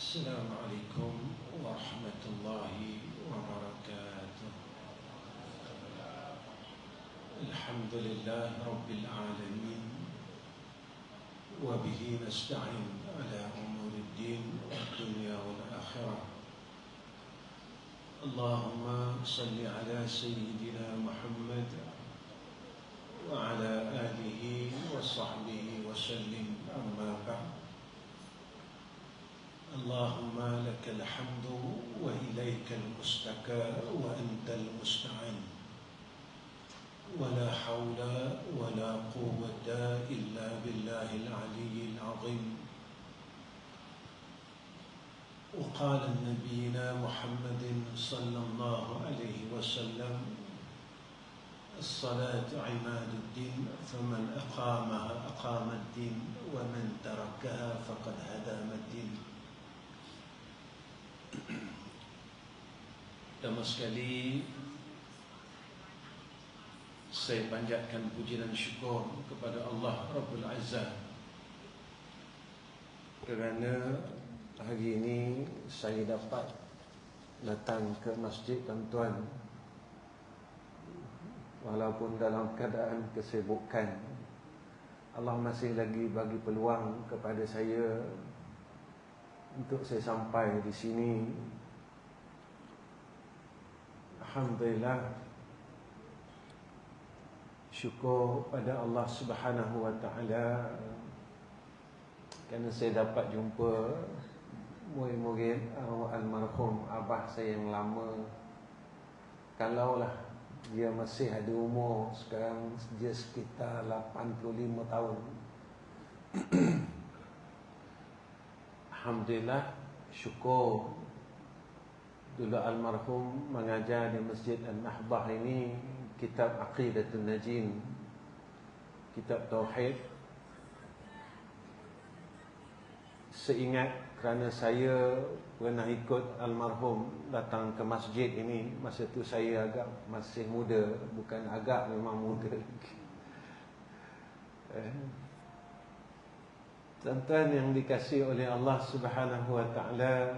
السلام عليكم ورحمة الله وبركاته. الحمد لله رب العالمين، وبه نستعين على أمور الدين والدنيا والآخرة. اللهم صل على سيدنا محمد وعلى آله وصحبه وسلم. أما بعد، اللهم لك الحمد وإليك المستكى وأنت المستعان، ولا حول ولا قوة إلا بالله العلي العظيم. وقال نبينا محمد صلى الله عليه وسلم: الصلاة عماد الدين، فمن أقامها أقام الدين، ومن تركها فقد هدم الدين. Pertama sekali, saya panjatkan puji dan syukur kepada Allah Rabbul Izzah kerana hari ini saya dapat datang ke masjid tuan-tuan, walaupun dalam keadaan kesibukan. Allah masih lagi bagi peluang kepada saya untuk saya sampai di sini. Alhamdulillah, syukur pada Allah Subhanahu wa taala kerana saya dapat jumpa murid-murid almarhum abah saya yang lama. Kalaulah dia masih ada umur, sekarang dia sekitar 85 tahun. Alhamdulillah, syukur. Dulu almarhum mengajar di Masjid An-Nahdah ini kitab Aqidatul Najin, kitab Tauhid. Seingat, kerana saya pernah ikut almarhum datang ke masjid ini, masa tu saya agak masih muda, bukan agak, memang muda. Tuan-tuan yang dikasihi oleh Allah Subhanahu wa taala,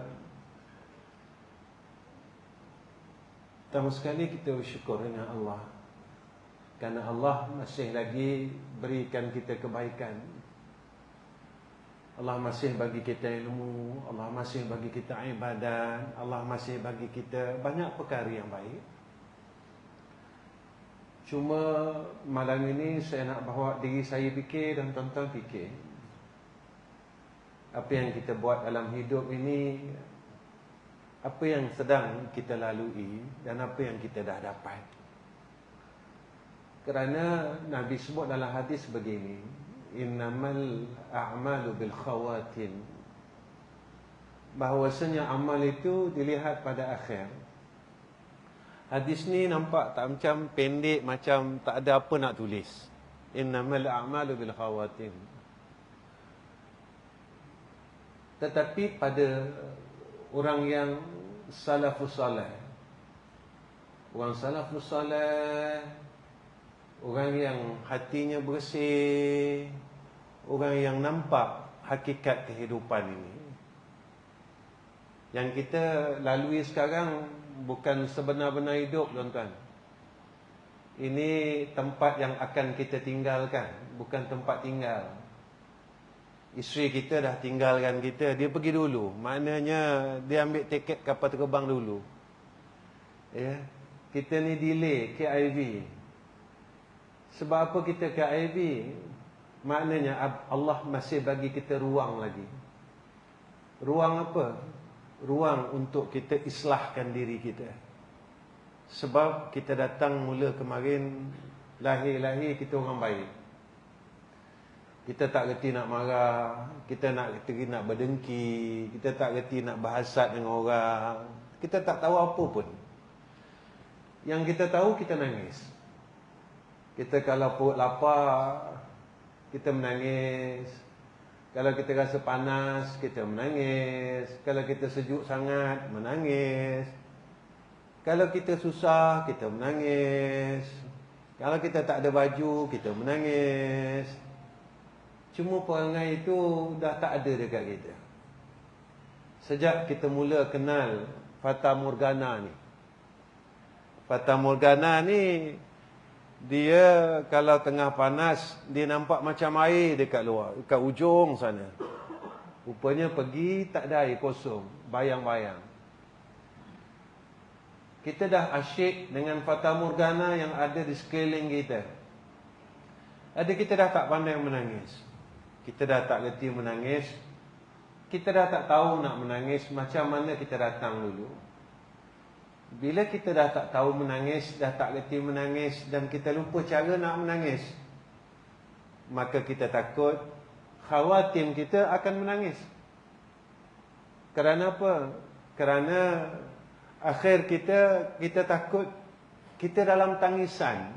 pertama sekali kita bersyukur dengan Allah kerana Allah masih lagi berikan kita kebaikan. Allah masih bagi kita ilmu, Allah masih bagi kita ibadat, Allah masih bagi kita banyak perkara yang baik. Cuma malam ini saya nak bawa diri saya fikir dan tuan-tuan fikir, apa yang kita buat dalam hidup ini, apa yang sedang kita lalui dan apa yang kita dah dapat. Kerana Nabi sebut dalam hadis begini, innamal a'malu bil khawatim, bahawasanya amal itu dilihat pada akhir. Hadis ni nampak tak macam pendek, macam tak ada apa nak tulis. Innamal a'malu bil khawatim. Tetapi pada orang yang salafus salih, orang salafus salih, orang yang hatinya bersih, orang yang nampak hakikat kehidupan ini. Yang kita lalui sekarang bukan sebenar-benar hidup, tuan-tuan. Ini tempat yang akan kita tinggalkan, bukan tempat tinggal. Isteri kita dah tinggalkan kita, dia pergi dulu. Maknanya dia ambil tiket kapal terbang dulu. Ya, kita ni delay KIV. Sebab apa kita KIV? Maknanya Allah masih bagi kita ruang lagi. Ruang apa? Ruang untuk kita islahkan diri kita. Sebab kita datang mula kemarin, lahir-lahir kita orang baik. Kita tak reti nak marah, kita nak berdengki, kita tak reti nak berhasad dengan orang. Kita tak tahu apa pun. Yang kita tahu, kita nangis. Kita kalau perut lapar, kita menangis. Kalau kita rasa panas, kita menangis. Kalau kita sejuk sangat, menangis. Kalau kita susah, kita menangis. Kalau kita tak ada baju, kita menangis. Cuma perangai itu dah tak ada dekat kita. Sejak kita mula kenal Fata Morgana ni. Fata Morgana ni, dia kalau tengah panas, dia nampak macam air dekat luar, dekat ujung sana. Rupanya pergi, tak ada air, kosong, bayang-bayang. Kita dah asyik dengan Fata Morgana yang ada di sekeliling kita. Ada kita dah tak pandai menangis. Kita dah tak reti menangis. Kita dah tak tahu nak menangis macam mana kita datang dulu. Bila kita dah tak tahu menangis, dah tak reti menangis dan kita lupa cara nak menangis, maka kita takut khawatir kita akan menangis. Kerana apa? Kerana akhir kita takut kita dalam tangisan.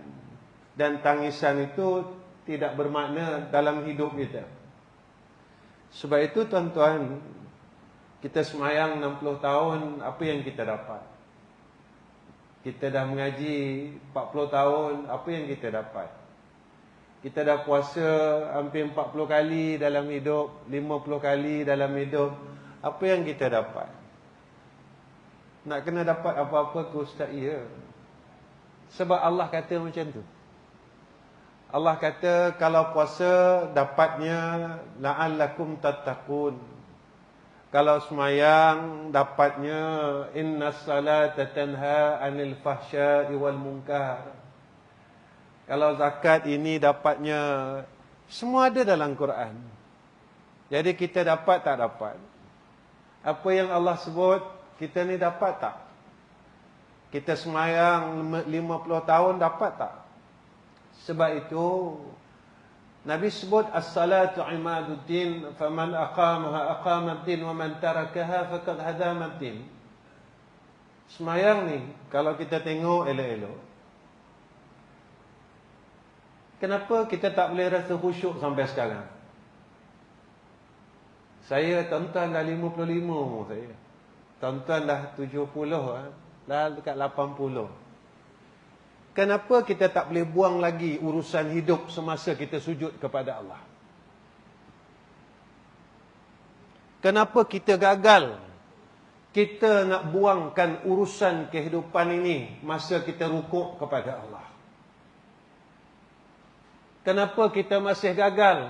Dan tangisan itu tidak bermakna dalam hidup kita. Sebab itu tuan-tuan, kita semayang 60 tahun, apa yang kita dapat? Kita dah mengaji 40 tahun, apa yang kita dapat? Kita dah puasa hampir 40 kali dalam hidup, 50 kali dalam hidup, apa yang kita dapat? Nak kena dapat apa-apa ke Ustaz? Ya. Sebab Allah kata macam tu. Allah kata kalau puasa dapatnya la'allakum tattaqun. Kalau semayang dapatnya innas salata tanha 'anil fahsya'i wal munkar. Kalau zakat ini dapatnya, semua ada dalam Quran. Jadi kita dapat tak dapat? Apa yang Allah sebut, kita ni dapat tak? Kita semayang 50 tahun, dapat tak? Sebab itu Nabi sebut as-salatu imaduddin, faman aqamaha aqamaddin wa man tarakaha faqad hadamaddin. Semayang ni kalau kita tengok elok-elok, kenapa kita tak boleh rasa khusyuk sampai sekarang? Saya tuan-tuan dah 55 umur saya. Tuan-tuan dah 70, dah dekat 80. Kenapa kita tak boleh buang lagi urusan hidup semasa kita sujud kepada Allah? Kenapa kita gagal? Kita nak buangkan urusan kehidupan ini masa kita rukuk kepada Allah. Kenapa kita masih gagal?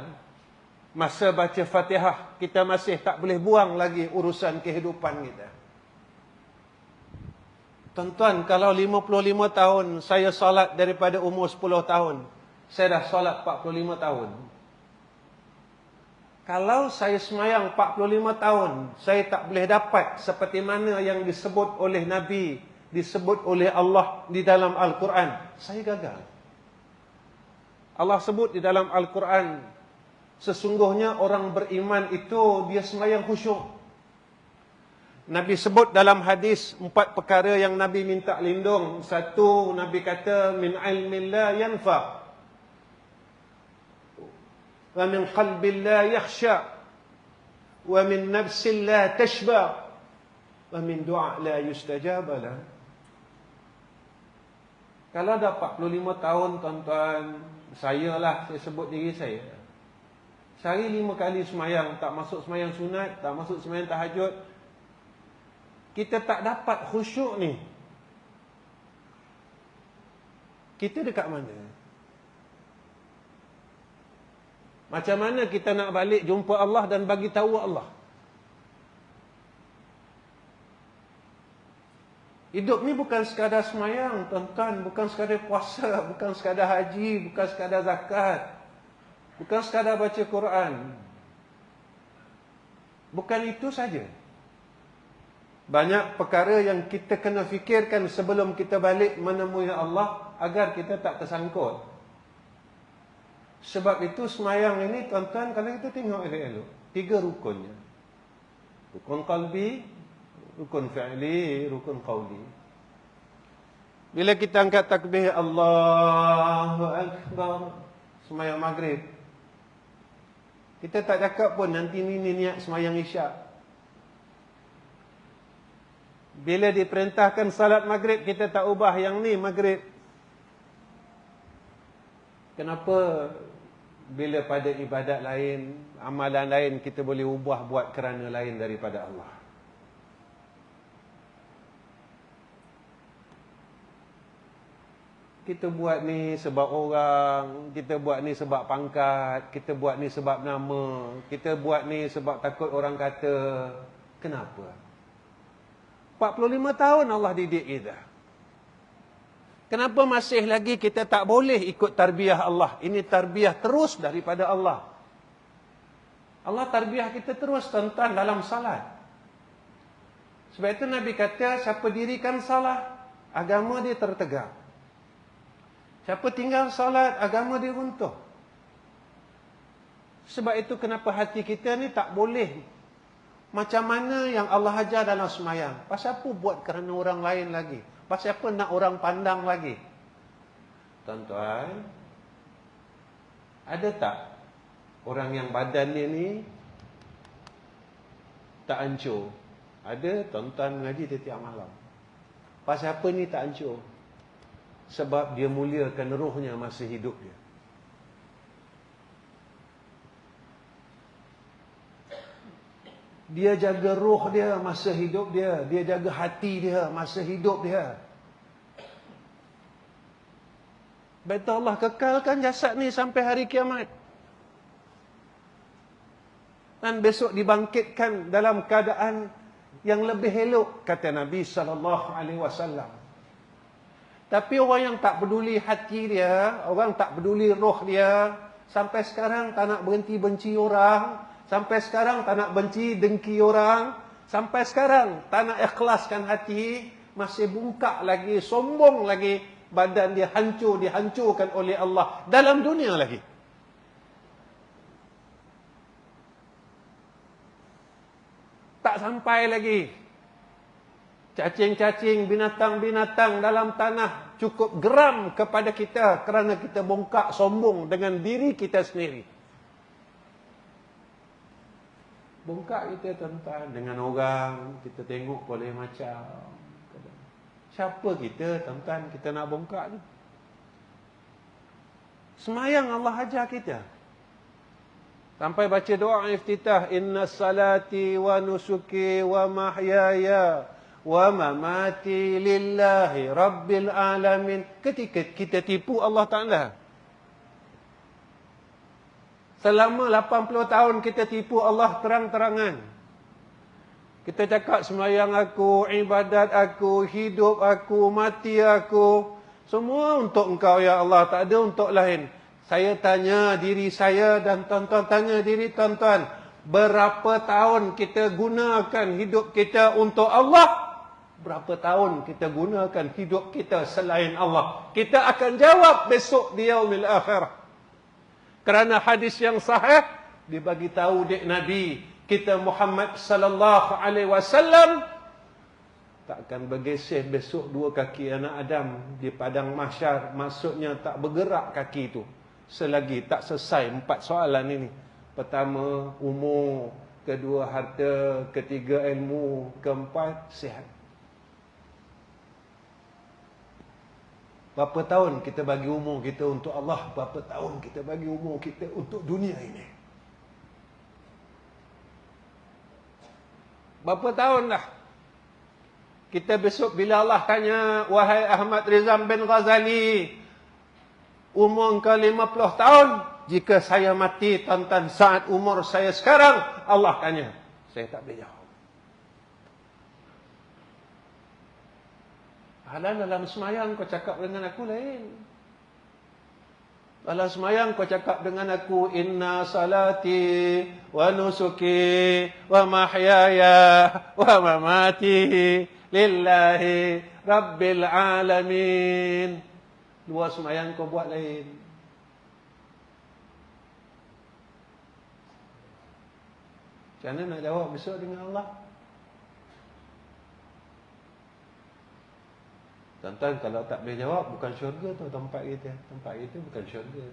Masa baca Fatihah, kita masih tak boleh buang lagi urusan kehidupan kita. Tuan-tuan, kalau 55 tahun saya solat daripada umur 10 tahun, saya dah solat 45 tahun. Kalau saya semayang 45 tahun, saya tak boleh dapat seperti mana yang disebut oleh Nabi, disebut oleh Allah di dalam Al-Quran, saya gagal. Allah sebut di dalam Al-Quran, sesungguhnya orang beriman itu dia semayang khusyuk. Nabi sebut dalam hadis 4 perkara yang Nabi minta lindung. Satu, Nabi kata min ilmin la yanfa, wa min qalbin la yakhsha, wa min nafsin la tashba, wa min du'a la yustajab lah. Kalau dah 45 tahun tuan-tuan, saya sebut diri saya. Sehari 5 kali semayang, tak masuk semayang sunat, tak masuk semayang tahajud. Kita tak dapat khusyuk ni. Kita dekat mana? Macam mana kita nak balik jumpa Allah dan bagi tahu Allah? Hidup ni bukan sekadar semayang, tuan-tuan, bukan sekadar puasa, bukan sekadar haji, bukan sekadar zakat, bukan sekadar baca Quran. Bukan itu saja. Banyak perkara yang kita kena fikirkan sebelum kita balik menemui Allah agar kita tak tersangkut. Sebab itu semayang ini tuan-tuan, kalau kita tengok elok-elok, 3 rukunnya. Rukun qalbi, rukun fi'li, rukun qawli. Bila kita angkat takbir Allahu Akbar, semayang maghrib, kita tak cakap pun nanti ni niat semayang isyak. Bila diperintahkan salat maghrib, kita tak ubah yang ni maghrib. Kenapa bila pada ibadat lain, amalan lain, kita boleh ubah buat kerana lain daripada Allah? Kita buat ni sebab orang, kita buat ni sebab pangkat, kita buat ni sebab nama, kita buat ni sebab takut orang kata. Kenapa? 45 tahun Allah didik kita. Kenapa masih lagi kita tak boleh ikut tarbiyah Allah? Ini tarbiyah terus daripada Allah. Allah tarbiyah kita terus tuan-tuan dalam salat. Sebab itu Nabi kata, siapa dirikan salat, agama dia tertegak. Siapa tinggal salat, agama dia runtuh. Sebab itu kenapa hati kita ni tak boleh macam mana yang Allah ajar dalam semayang. Pasal apa buat kerana orang lain lagi? Pasal apa nak orang pandang lagi? Tuan-tuan, ada tak orang yang badan dia ni tak hancur? Ada, tuan-tuan mengaji tiap malam. Pasal apa ni tak hancur? Sebab dia muliakan rohnya masa hidup dia. Dia jaga roh dia masa hidup dia. Dia jaga hati dia masa hidup dia. Betul Allah kekalkan jasad ni sampai hari kiamat. Dan besok dibangkitkan dalam keadaan yang lebih elok, kata Nabi SAW. Tapi orang yang tak peduli hati dia, orang tak peduli roh dia, sampai sekarang tak nak berhenti benci orang, sampai sekarang tak nak benci dengki orang, sampai sekarang tak nak ikhlaskan hati, masih bungkak lagi, sombong lagi, badan dia hancur, dihancurkan oleh Allah dalam dunia lagi. Tak sampai lagi. Cacing-cacing, binatang-binatang dalam tanah cukup geram kepada kita kerana kita bongkak sombong dengan diri kita sendiri. Bongkak kita tuan-tuan dengan orang, kita tengok boleh macam. Siapa kita tuan-tuan kita nak bongkak ni? Semayang Allah ajar kita. Sampai baca doa iftitah, inna salati wa nusuki wa mahyaya wa mamati lillahi rabbil alamin. Ketika kita tipu Allah Ta'ala, selama 80 tahun kita tipu Allah terang-terangan. Kita cakap semayang aku, ibadat aku, hidup aku, mati aku, semua untuk engkau ya Allah, tak ada untuk lain. Saya tanya diri saya dan tuan-tuan tanya diri tuan-tuan, berapa tahun kita gunakan hidup kita untuk Allah? Berapa tahun kita gunakan hidup kita selain Allah? Kita akan jawab besok di yaumil akhirah. Kerana hadis yang sahih dibagi tahu dek Nabi kita Muhammad sallallahu alaihi wasallam takkan bergeser besok dua kaki anak Adam di padang mahsyar, maksudnya tak bergerak kaki itu selagi tak selesai 4 soalan ini. Pertama umur, kedua harta, ketiga ilmu, keempat sihat. Berapa tahun kita bagi umur kita untuk Allah, berapa tahun kita bagi umur kita untuk dunia ini? Berapa tahun dah? Kita besok bila Allah tanya, wahai Ahmad Rizam bin Ghazali, umur engkau 50 tahun, jika saya mati tuan-tuan saat umur saya sekarang, Allah tanya, saya tak boleh jawab. Halal dalam semayang kau cakap dengan aku lain. Dalam semayang kau cakap dengan aku, inna salati wa nusuki wa mahyaya wa mamati lillahi rabbil alamin. Luar semayang kau buat lain. Macam mana nak jawab besok dengan Allah? Tuan-tuan, kalau tak boleh jawab, bukan syurga tu tempat kita. Tempat kita bukan syurga.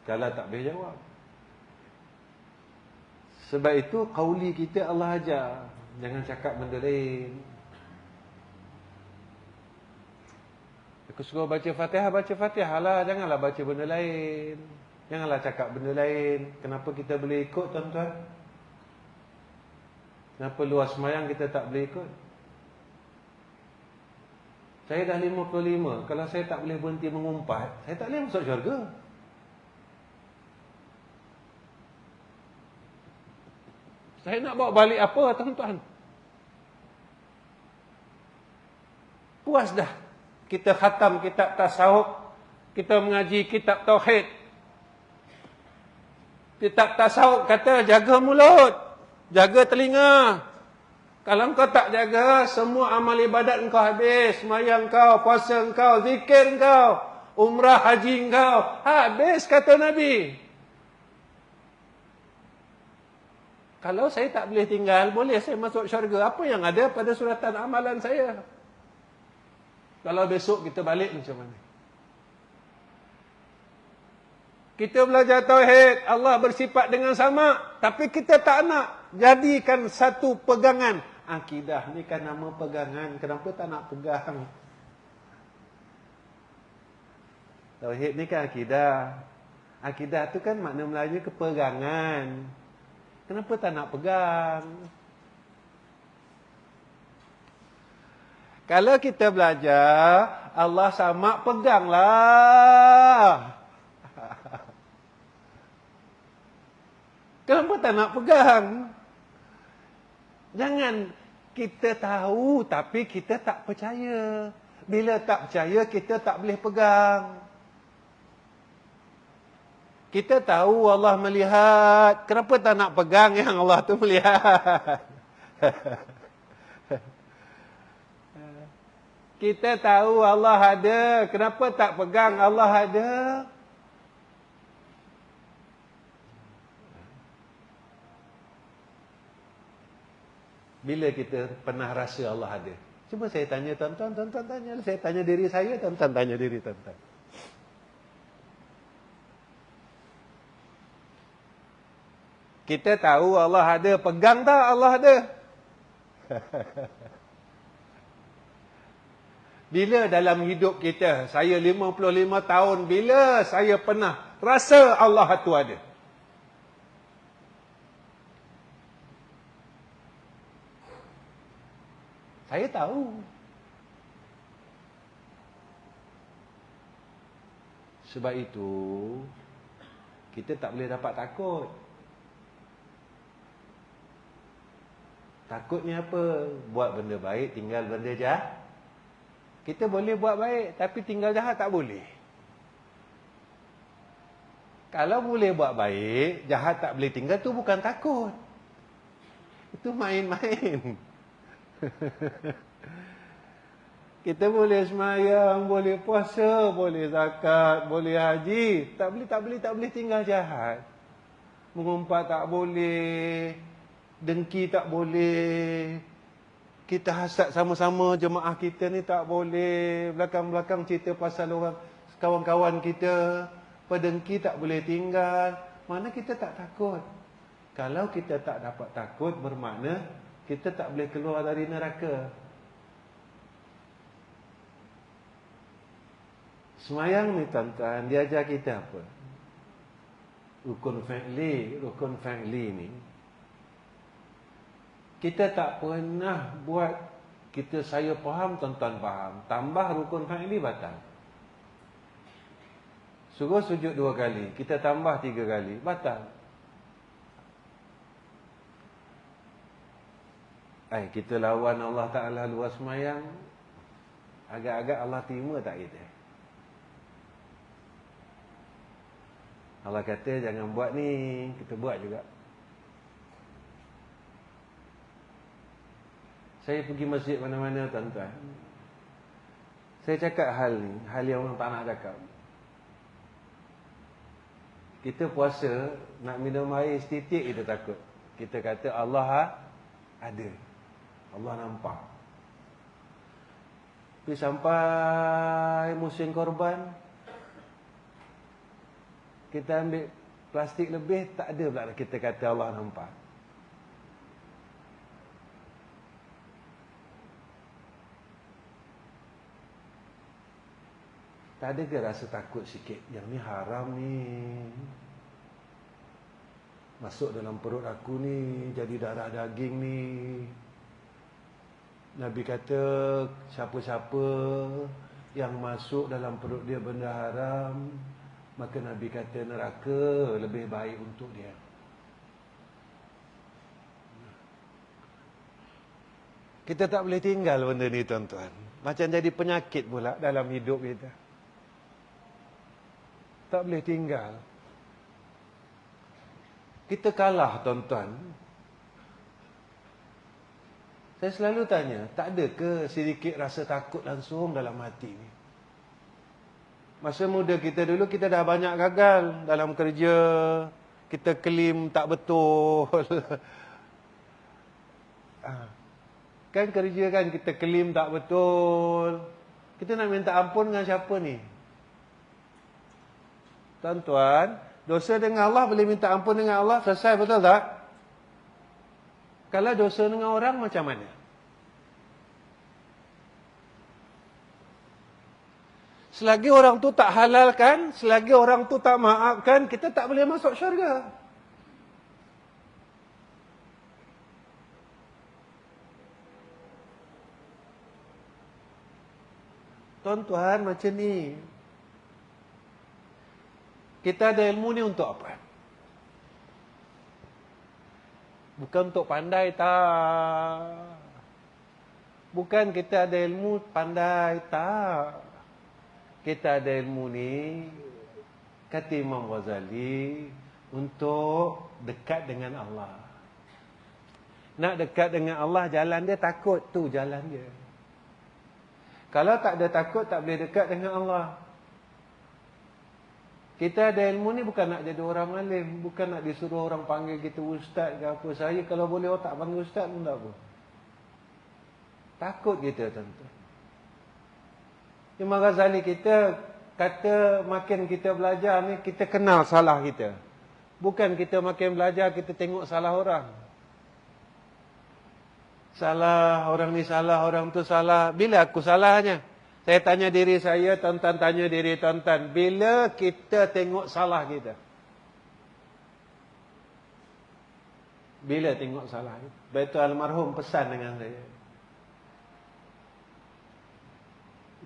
Kalau tak boleh jawab. Sebab itu, qauli kita Allah ajar. Jangan cakap benda lain. Aku suruh baca Fatihah, baca Fatihah lah. Janganlah baca benda lain. Janganlah cakap benda lain. Kenapa kita boleh ikut, tuan-tuan? Kenapa luar semayang kita tak boleh ikut? Saya dah 55. Kalau saya tak boleh berhenti mengumpat, saya tak boleh masuk syurga. Saya nak bawa balik apa, tuan-tuan? Puas dah. Kita khatam kitab tasawuf. Kita mengaji kitab tauhid. Kitab tasawuf kata jaga mulut, jaga telinga. Kalau engkau tak jaga, semua amal ibadat engkau habis. Sembahyang engkau, puasa engkau, zikir engkau, umrah haji engkau, habis kata Nabi. Kalau saya tak boleh tinggal, boleh saya masuk syurga. Apa yang ada pada suratan amalan saya? Kalau besok kita balik macam mana? Kita belajar tauhid, Allah bersifat dengan sama, tapi kita tak nak jadikan satu pegangan. Akidah ni kan nama pegangan, kenapa tak nak pegang? Tauhid ni kan akidah. Akidah tu kan makna Melayu kepegangan. Kenapa tak nak pegang? Kalau kita belajar, Allah sama, peganglah. Kenapa tak nak pegang? Jangan kita tahu tapi kita tak percaya. Bila tak percaya, kita tak boleh pegang. Kita tahu Allah melihat. Kenapa tak nak pegang yang Allah tu melihat? Kita tahu Allah ada. Kenapa tak pegang Allah ada? Bila kita pernah rasa Allah ada? Cuba saya tanya tuan-tuan, tuan-tuan tanya. Saya tanya diri saya, tuan-tuan tanya diri tuan-tuan. Kita tahu Allah ada, pegang tak Allah ada? Bila dalam hidup kita, saya 55 tahun, bila saya pernah rasa Allah itu ada? Saya tahu. Sebab itu, kita tak boleh dapat takut. Takutnya apa? Buat benda baik, tinggal benda jahat. Kita boleh buat baik, tapi tinggal jahat tak boleh. Kalau boleh buat baik, jahat tak boleh tinggal, tu bukan takut. Itu main-main. Kita boleh sembahyang, boleh puasa, boleh zakat, boleh haji, tak boleh tinggal jahat. Mengumpat tak boleh, dengki tak boleh. Kita hasad sama-sama jemaah kita ni tak boleh. Belakang-belakang cerita pasal orang kawan-kawan kita, pedengki tak boleh tinggal. Mana kita tak takut? Kalau kita tak dapat takut, bermakna kita tak boleh keluar dari neraka. Semayang ni tuan-tuan, dia ajar kita apa? Rukun fi'li ni. Kita tak pernah buat, saya faham, tuan-tuan faham. Tambah rukun fi'li batal. Suruh sujud 2 kali, kita tambah 3 kali, batal. Kita lawan Allah Ta'ala luas semayang, agak-agak Allah terima tak kita? Allah kata jangan buat ni, kita buat juga. Saya pergi masjid mana-mana tuan-tuan, saya cakap hal ni, hal yang orang tak nak cakap. Kita puasa, nak minum air setitik kita takut. Kita kata Allah ada, Allah nampak. Tapi sampai musim korban, kita ambil plastik lebih, tak ada pula kita kata Allah nampak. Tak ada ke rasa takut sikit? Yang ni haram ni, masuk dalam perut aku ni, jadi darah daging ni. Nabi kata siapa-siapa yang masuk dalam perut dia benda haram, maka Nabi kata neraka lebih baik untuk dia. Kita tak boleh tinggal benda ni tuan-tuan. Macam jadi penyakit pula dalam hidup kita. Tak boleh tinggal. Kita kalah tuan-tuan. Saya selalu tanya, tak ada ke sedikit rasa takut langsung dalam hati ni? Masa muda kita dulu, kita dah banyak gagal dalam kerja. Kita claim tak betul. Kan kerja kan, kita claim tak betul. Kita nak minta ampun dengan siapa ni? Tuan-tuan, dosa dengan Allah boleh minta ampun dengan Allah, selesai, betul tak? Kalau dosa dengan orang macam mana? Selagi orang tu tak halalkan, selagi orang tu tak maafkan, kita tak boleh masuk syurga. Tuan-tuan, macam ni. Kita ada ilmu ni untuk apa? Bukan untuk pandai, tak. Bukan kita ada ilmu pandai, tak. Kita ada ilmu ni, kata Imam Ghazali, untuk dekat dengan Allah. Nak dekat dengan Allah, jalan dia takut, tu jalan dia. Kalau tak ada takut, tak boleh dekat dengan Allah. Kita ada ilmu ni bukan nak jadi orang alim, bukan nak disuruh orang panggil kita ustaz ke apa. Saya kalau boleh tak panggil ustaz pun tak apa. Takut kita tuan-tuan. Imam Ghazali kita kata makin kita belajar ni, kita kenal salah kita. Bukan kita makin belajar, kita tengok salah orang. Salah, orang ni salah, orang tu salah. Bila aku salahnya? Saya tanya diri saya, tuan-tuan tanya diri tuan-tuan. Bila kita tengok salah kita? Bila tengok salah kita? Betul almarhum pesan dengan saya.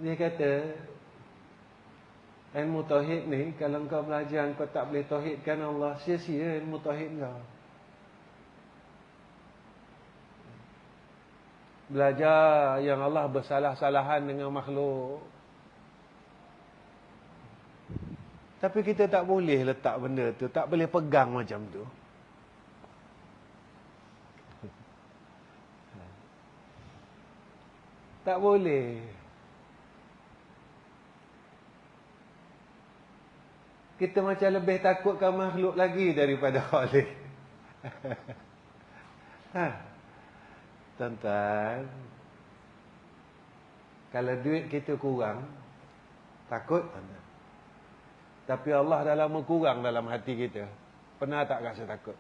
Dia kata, ilmu tauhid ni, kalau kau belajar, kau tak boleh tauhidkan Allah, sia-sia ilmu tauhid kau. Belajar yang Allah bersalah-salahan dengan makhluk. Tapi kita tak boleh letak benda tu, tak boleh pegang macam tu. Tak boleh. Kita macam lebih takutkan makhluk lagi daripada Khalik. Tuan-tuan, kalau duit kita kurang, takut tuan-tuan. Tapi Allah dah lama kurang dalam hati kita. Pernah tak rasa takut?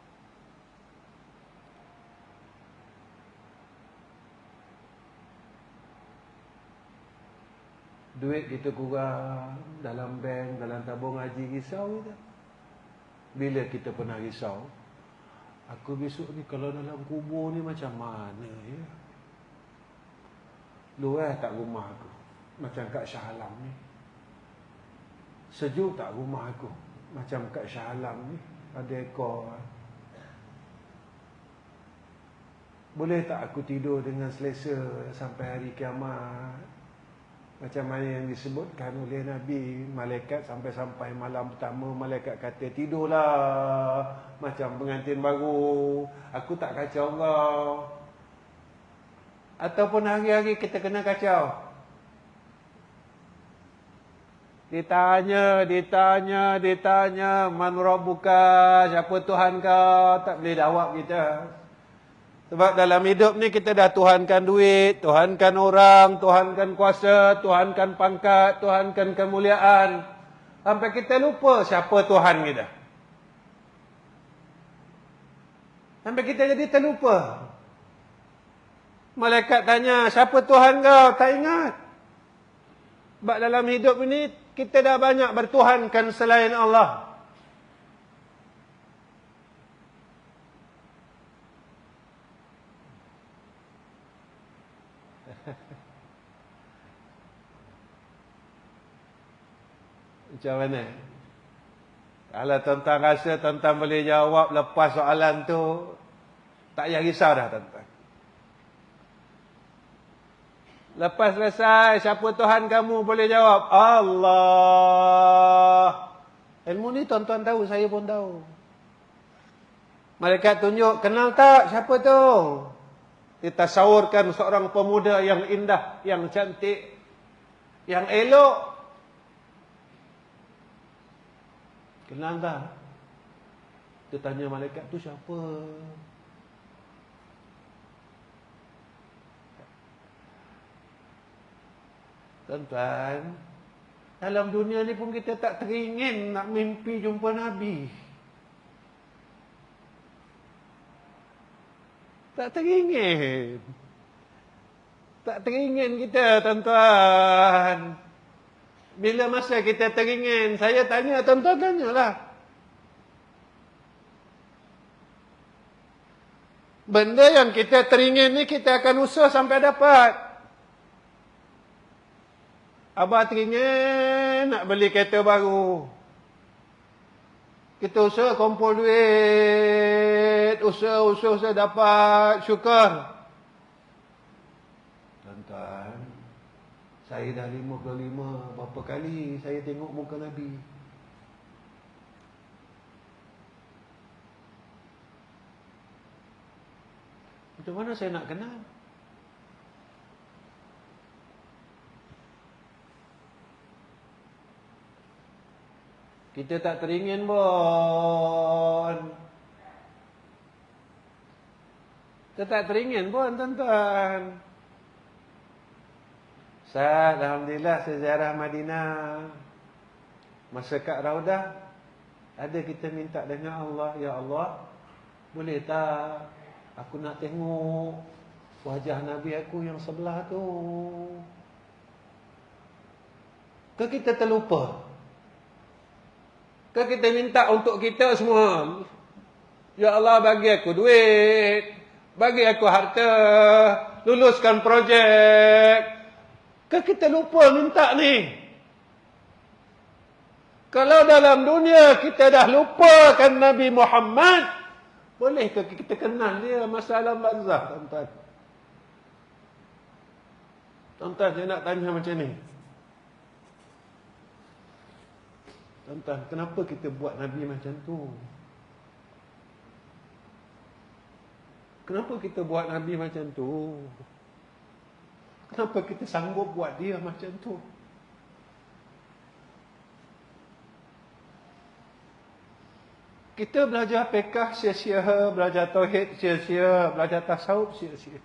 Duit kita kurang dalam bank, dalam tabung haji, risau kita. Bila kita pernah risau? Aku besok ni kalau dalam kubur ni macam mana ya? Luas tak rumah aku? Macam kat Shah Alam ni. Sejuk tak rumah aku? Macam kat Shah Alam ni. Ada ekor. Boleh tak aku tidur dengan selesa sampai hari kiamat? Macam mana yang disebutkan oleh Nabi, malaikat sampai-sampai malam pertama, malaikat kata, tidurlah macam pengantin baru, aku tak kacau kau. Ataupun hari-hari kita kena kacau. Ditanya, man rabbuka, siapa Tuhan kau, tak boleh jawab kita. Sebab dalam hidup ni kita dah tuhankan duit, tuhankan orang, tuhankan kuasa, tuhankan pangkat, tuhankan kemuliaan. Sampai kita lupa siapa Tuhan kita. Sampai kita jadi terlupa. Malaikat tanya, siapa Tuhan kau? Tak ingat. Sebab dalam hidup ini, kita dah banyak bertuhankan selain Allah. Macam mana? Kalau tuan-tuan rasa tuan-tuan boleh jawab lepas soalan tu, tak payah risau dah tuan-tuan. Lepas selesai, siapa Tuhan kamu boleh jawab? Allah. Ilmu ni tuan-tuan tahu, saya pun tahu. Malaikat tunjuk, kenal tak siapa tu? Ditasawurkan seorang pemuda yang indah, yang cantik, yang elok. Kenal tak? Dia tanya malaikat tu siapa? Tuan-tuan, dalam dunia ni pun kita tak teringin nak mimpi jumpa Nabi. Tak teringin. Tak teringin kita, tuan-tuan. Bila masa kita teringin, saya tanya, tuan-tuan tanyalah. Benda yang kita teringin ni kita akan usaha sampai dapat. Abah teringin nak beli kereta baru. Kita usaha kumpul duit, usaha dapat, syukur. Tuan-tuan, saya dah 55, berapa kali saya tengok muka Nabi. Macam mana saya nak kenal? Kita tak teringin pun. Kita tak teringin pun, tuan-tuan. Ustaz, alhamdulillah seziarah Madinah. Masa kat Raudah, ada kita minta dengan Allah, ya Allah, boleh tak aku nak tengok wajah Nabi aku yang sebelah tu? Ke kita terlupa? Ke kita minta untuk kita semua, ya Allah bagi aku duit, bagi aku harta, luluskan projek. Ke kita lupa minta ni? Kalau dalam dunia kita dah lupakan Nabi Muhammad, bolehkah kita kenal dia masa alam barzakh, tuan-tuan? Tuan-tuan, saya nak tanya macam ni. Tuan-tuan, kenapa kita buat Nabi macam tu? Kenapa kita buat Nabi macam tu? Kenapa kita sanggup buat dia macam tu? Kita belajar fiqh sia-sia, belajar tauhid sia-sia, belajar tasawuf sia-sia.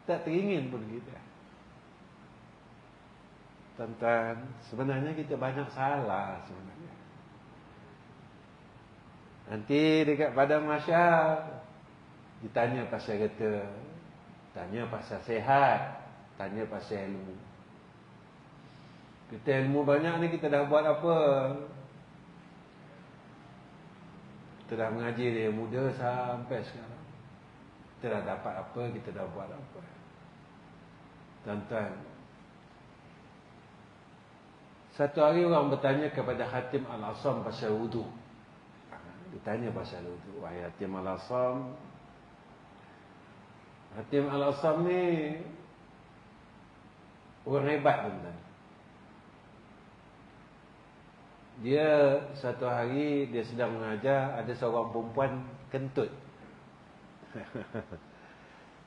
Tak teringin pun kita. Tuan-tuan, sebenarnya kita banyak salah sebenarnya. Nanti dekat padang mahsyar ditanya pasal kata, tanya pasal sihat, tanya pasal ilmu. Kita ilmu banyak ni kita dah buat apa? Kita dah mengaji dari muda sampai sekarang. Kita dah dapat apa, kita dah buat apa. Tuan-tuan, satu hari orang bertanya kepada Hatim Al-Asam pasal wudu. Ditanya pasal wudu. Wahai Hatim Al-Asam, Hatim Al-Asam ni orang hebat, tuan-tuan. Dia satu hari dia sedang mengajar, ada seorang perempuan kentut.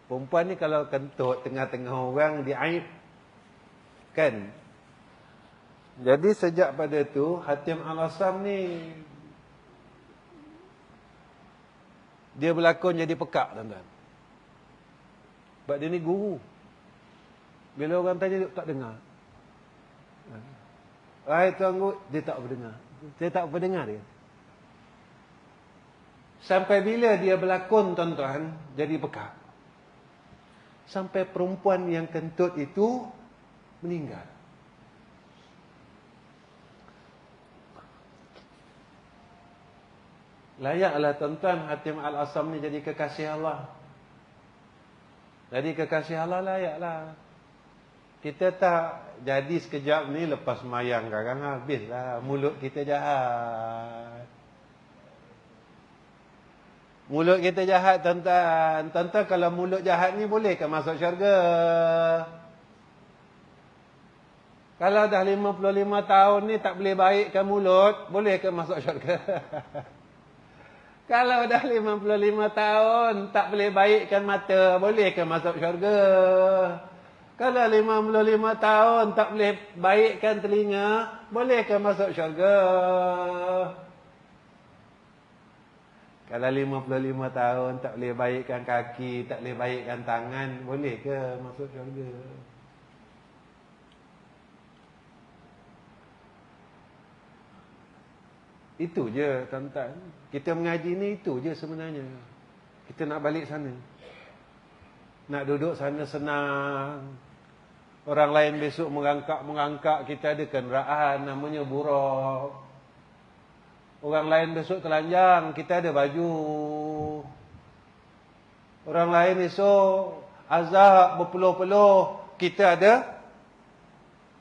Perempuan ni kalau kentut tengah-tengah orang dia aib, kan? Jadi sejak pada tu Hatim Al-Asam ni dia berlakon jadi pekak, tuan-tuan. Sebab dia ni guru. Bila orang tanya dia tak dengar. Wahai tuan guru, dia tak berdengar. Dia tak berdengar dia. Sampai bila dia berlakon, tuan-tuan, jadi pekak. Sampai perempuan yang kentut itu meninggal. Layaklah tuan-tuan Hatim Al-Asam ni jadi kekasih Allah. Jadi kekasih Allah layaklah. Kita tak jadi sekejap ni lepas mayang kadang habislah. Mulut kita jahat. Mulut kita jahat tuan-tuan. Tuan-tuan kalau mulut jahat ni boleh ke masuk syurga? Kalau dah 55 tahun ni tak boleh baikkan mulut, boleh ke masuk syurga? Kalau dah 55 tahun tak boleh baikkan mata, boleh ke masuk syurga? Kalau 55 tahun tak boleh baikkan telinga, boleh ke masuk syurga? Kalau 55 tahun tak boleh baikkan kaki, tak boleh baikkan tangan, boleh ke masuk syurga? Itu je tuan-tuan. Kita mengaji ni itu je sebenarnya. Kita nak balik sana. Nak duduk sana senang. Orang lain besok mengangkat, kita ada kenderaan namanya buruk. Orang lain besok telanjang, kita ada baju. Orang lain esok azab berpeluh-peluh, kita ada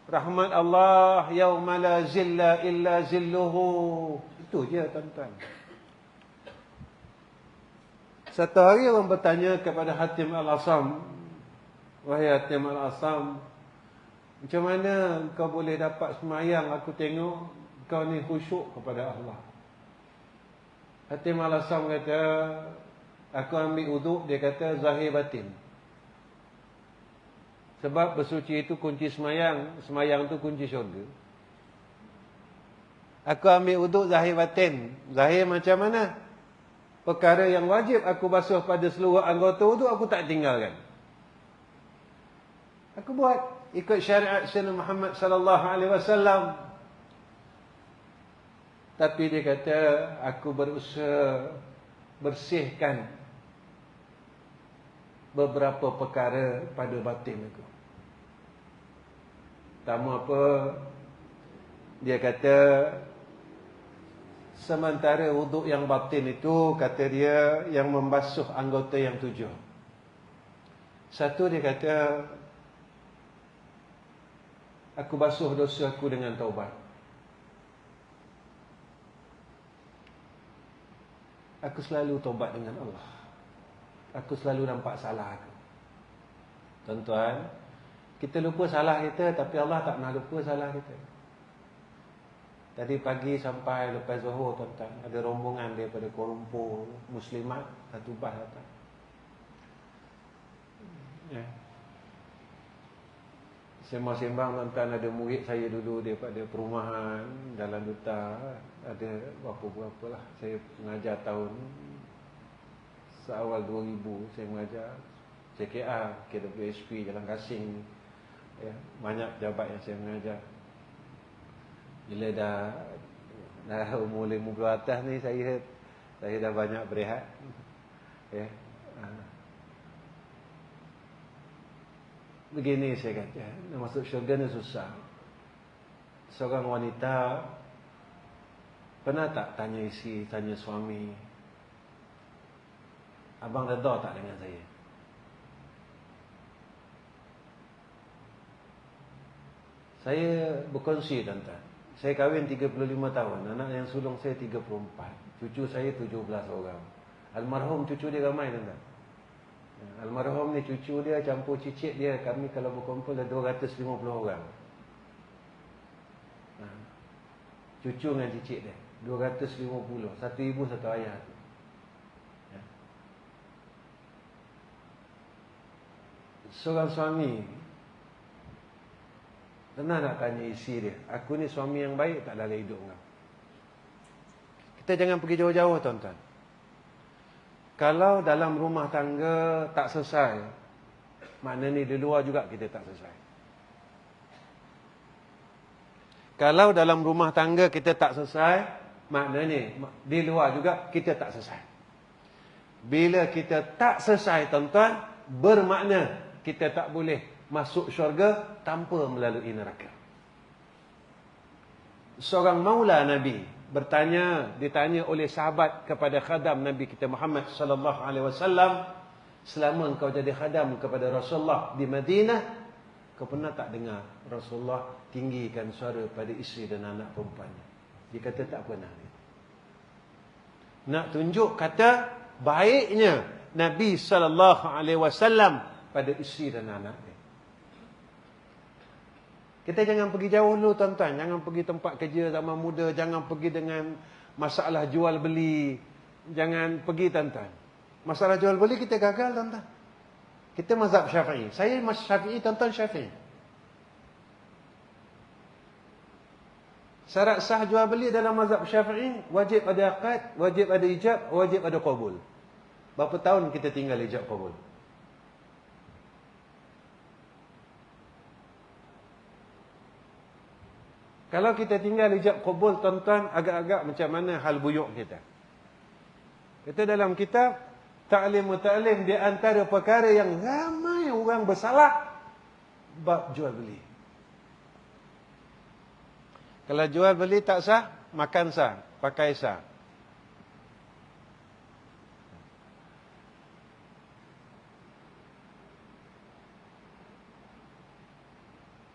rahmat Allah, yauma la zilla illa zilluhu. Itu je tuan-tuan. Satu hari orang bertanya kepada Hatim Al-Asam, wahai Hatim Al-Asam, macam mana kau boleh dapat semayang? Aku tengok kau ni khusyuk kepada Allah. Hatim Al-Asam kata, aku ambil uduk, dia kata zahir batin. Sebab bersuci itu kunci semayang, semayang itu kunci syurga. Aku ambil uduk zahir batin. Zahir macam mana? Perkara yang wajib aku basuh pada seluruh anggota uduk, aku tak tinggalkan. Aku buat ikut syariat Sayyidina Muhammad sallallahu alaihi wasallam. Tapi dia kata, aku berusaha bersihkan beberapa perkara pada batin aku. Pertama apa? Dia kata, sementara wuduk yang batin itu, kata dia, yang membasuh anggota yang 7. Satu, dia kata, aku basuh dosa aku dengan taubat. Aku selalu taubat dengan Allah. Aku selalu nampak salah aku. Tuan-tuan, kita lupa salah kita, tapi Allah tak pernah lupa salah kita. Tadi pagi sampai lepas zuhur, tuan-tuan, ada rombongan daripada Kuala Lumpur, Muslimat, satu bas datang. Ya. Sembang-sembang, tuan-tuan, ada murid saya dulu daripada perumahan, Jalan Duta, ada berapa-berapa lah. Saya mengajar tahun seawal 2000, saya mengajar CKA, KWSP, Jalan Kasing. Ya, banyak jabat yang saya mengajar. Bila dah umur 50 atas ni, saya dah banyak berehat. Ya. Begini saya kata, nak masuk syurga ni susah. Seorang wanita pernah tak tanya isteri, tanya suami, abang redha tak dengan saya? Saya berkongsi, tuan-tuan. Saya kahwin 35 tahun. Anak yang sulung saya 34. Cucu saya 17 orang. Almarhum cucu dia ramai, tuan-tuan. Almarhum ni cucu dia campur cicit dia. Kami kalau berkumpul ada 250 orang. Cucu dengan cicit dia 250. Satu ibu, satu ayah. Seorang suami pernah nak tanya isi dia, aku ni suami yang baik tak dalam hidup kau? Kita jangan pergi jauh-jauh, tuan-tuan. Kalau dalam rumah tangga tak selesai, maknanya di luar juga kita tak selesai. Kalau dalam rumah tangga kita tak selesai, maknanya di luar juga kita tak selesai. Bila kita tak selesai, tuan-tuan, bermakna kita tak boleh masuk syurga tanpa melalui neraka. Seorang maula Nabi ditanya oleh sahabat kepada khadam Nabi kita Muhammad sallallahu alaihi wasallam, selama engkau jadi khadam kepada Rasulullah di Madinah, kau pernah tak dengar Rasulullah tinggikan suara pada isteri dan anak perempuannya? Dia kata tak pernah. Nak tunjuk kata baiknya Nabi sallallahu alaihi wasallam pada isteri dan anak dia. Kita jangan pergi jauh dulu tuan-tuan. Jangan pergi tempat kerja zaman muda. Jangan pergi dengan masalah jual beli. Jangan pergi tuan-tuan. Masalah jual beli kita gagal tuan-tuan. Kita mazhab Syafi'i. Saya Syafi'i, tuan-tuan Syafi'i. Syarat sah jual beli dalam mazhab Syafi'i, wajib ada akad, wajib ada ijab, wajib ada qabul. Berapa tahun kita tinggal ijab qabul? Kalau kita tinggal ijab qabul, tuan-tuan, agak-agak macam mana hal buyuk kita. Kita dalam kitab Ta'lim Muta'lim, di antara perkara yang ramai orang bersalah, bab jual beli. Kalau jual beli tak sah, makan sah, pakai sah.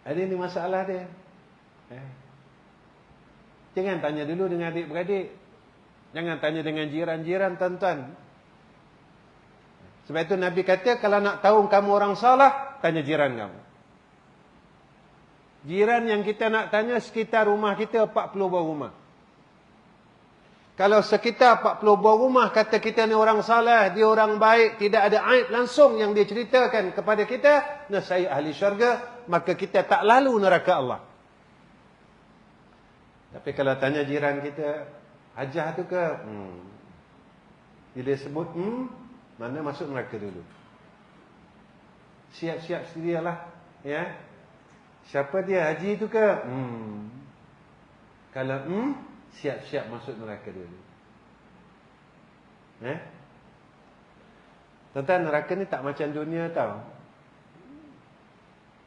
Ini masalah dia. Jangan tanya dulu dengan adik-beradik. Jangan tanya dengan jiran-jiran, tuan-tuan. Sebab itu Nabi kata, kalau nak tahu kamu orang salah, tanya jiran kamu. Jiran yang kita nak tanya sekitar rumah kita 40 buah rumah. Kalau sekitar 40 buah rumah kata kita ni orang salah, dia orang baik, tidak ada aib langsung yang dia ceritakan kepada kita, nah saya ahli syurga, maka kita tak lalu neraka Allah. Tapi kalau tanya jiran kita, hajah tu ke? Bila sebut mana masuk neraka dulu. Siap-siap sendirilah, ya. Siapa dia, haji tu ke? Kalau siap-siap masuk neraka dulu. Tuan-tuan, neraka ni tak macam dunia tau.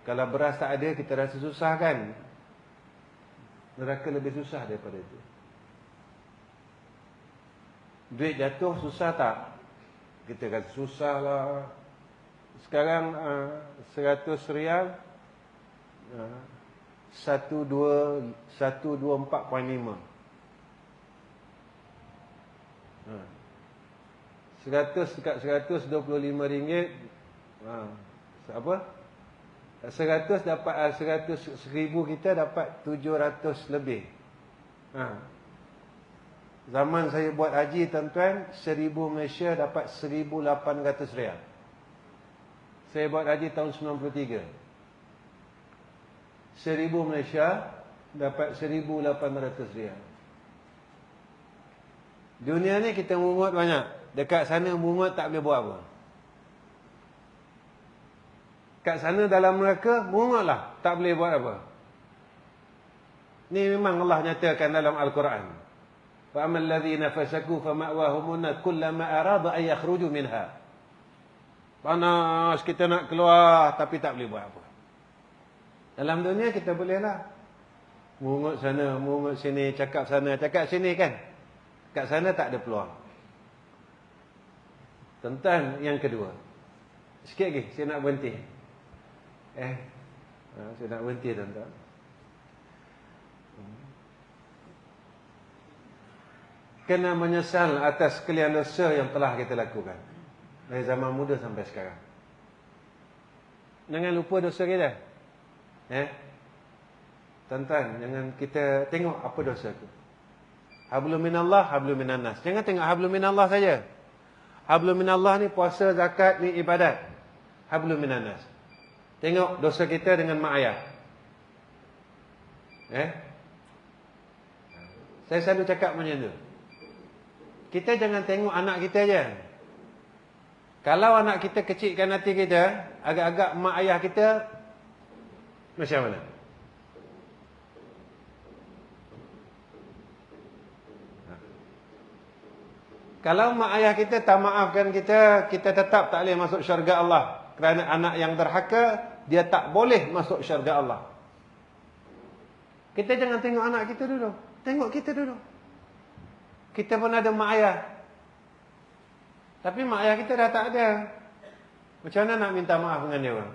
Kalau beras tak ada, kita rasa susah kan? Neraka lebih susah daripada itu. Duit jatuh susah tak? Kita kata susah lah. Sekarang 100 rial 124.5. 100 dekat 125 ringgit. Apa? 100 dapat 100,000 kita dapat 700 lebih. Zaman saya buat haji tuan-tuan, 1000 Malaysia dapat 1,800 rial. Saya buat haji tahun 93. 1000 Malaysia dapat 1,800 rial. Dunia ni kita mungut banyak. Dekat sana mungut tak boleh buat apa. Kat sana dalam neraka, mungutlah, tak boleh buat apa. Ni memang Allah nyatakan dalam Al-Quran. Wa amal ladzina fasaku fa ma'wahumun nar kullama arada ay yakhruju minha. Panas kita nak keluar tapi tak boleh buat apa. Dalam dunia kita bolehlah. Mungut sana, mungut sini, cakap sana, cakap sini kan. Kat sana tak ada peluang. Tentang yang kedua. Sikit lagi saya nak berhenti. Saya nak berhenti tuan-tuan. Kena menyesal atas kalian dosa yang telah kita lakukan dari zaman muda sampai sekarang. Jangan lupa dosa kita. Tuan-tuan, jangan kita tengok apa dosa tu. Hablum minallah, hablum minannas. Jangan tengok hablum minallah saja. Hablum minallah ni puasa, zakat, ni ibadat. Hablum minannas. Tengok dosa kita dengan mak ayah. Saya selalu cakap macam tu. Kita jangan tengok anak kita je. Kalau anak kita kecilkan hati kita, agak-agak mak ayah kita macam mana? Kalau mak ayah kita tak maafkan kita, kita tetap tak boleh masuk syurga Allah. Kerana anak yang derhaka, dia tak boleh masuk syurga Allah. Kita jangan tengok anak kita dulu. Tengok kita dulu. Kita pun ada mak ayah. Tapi mak ayah kita dah tak ada. Macam mana nak minta maaf dengan dia orang?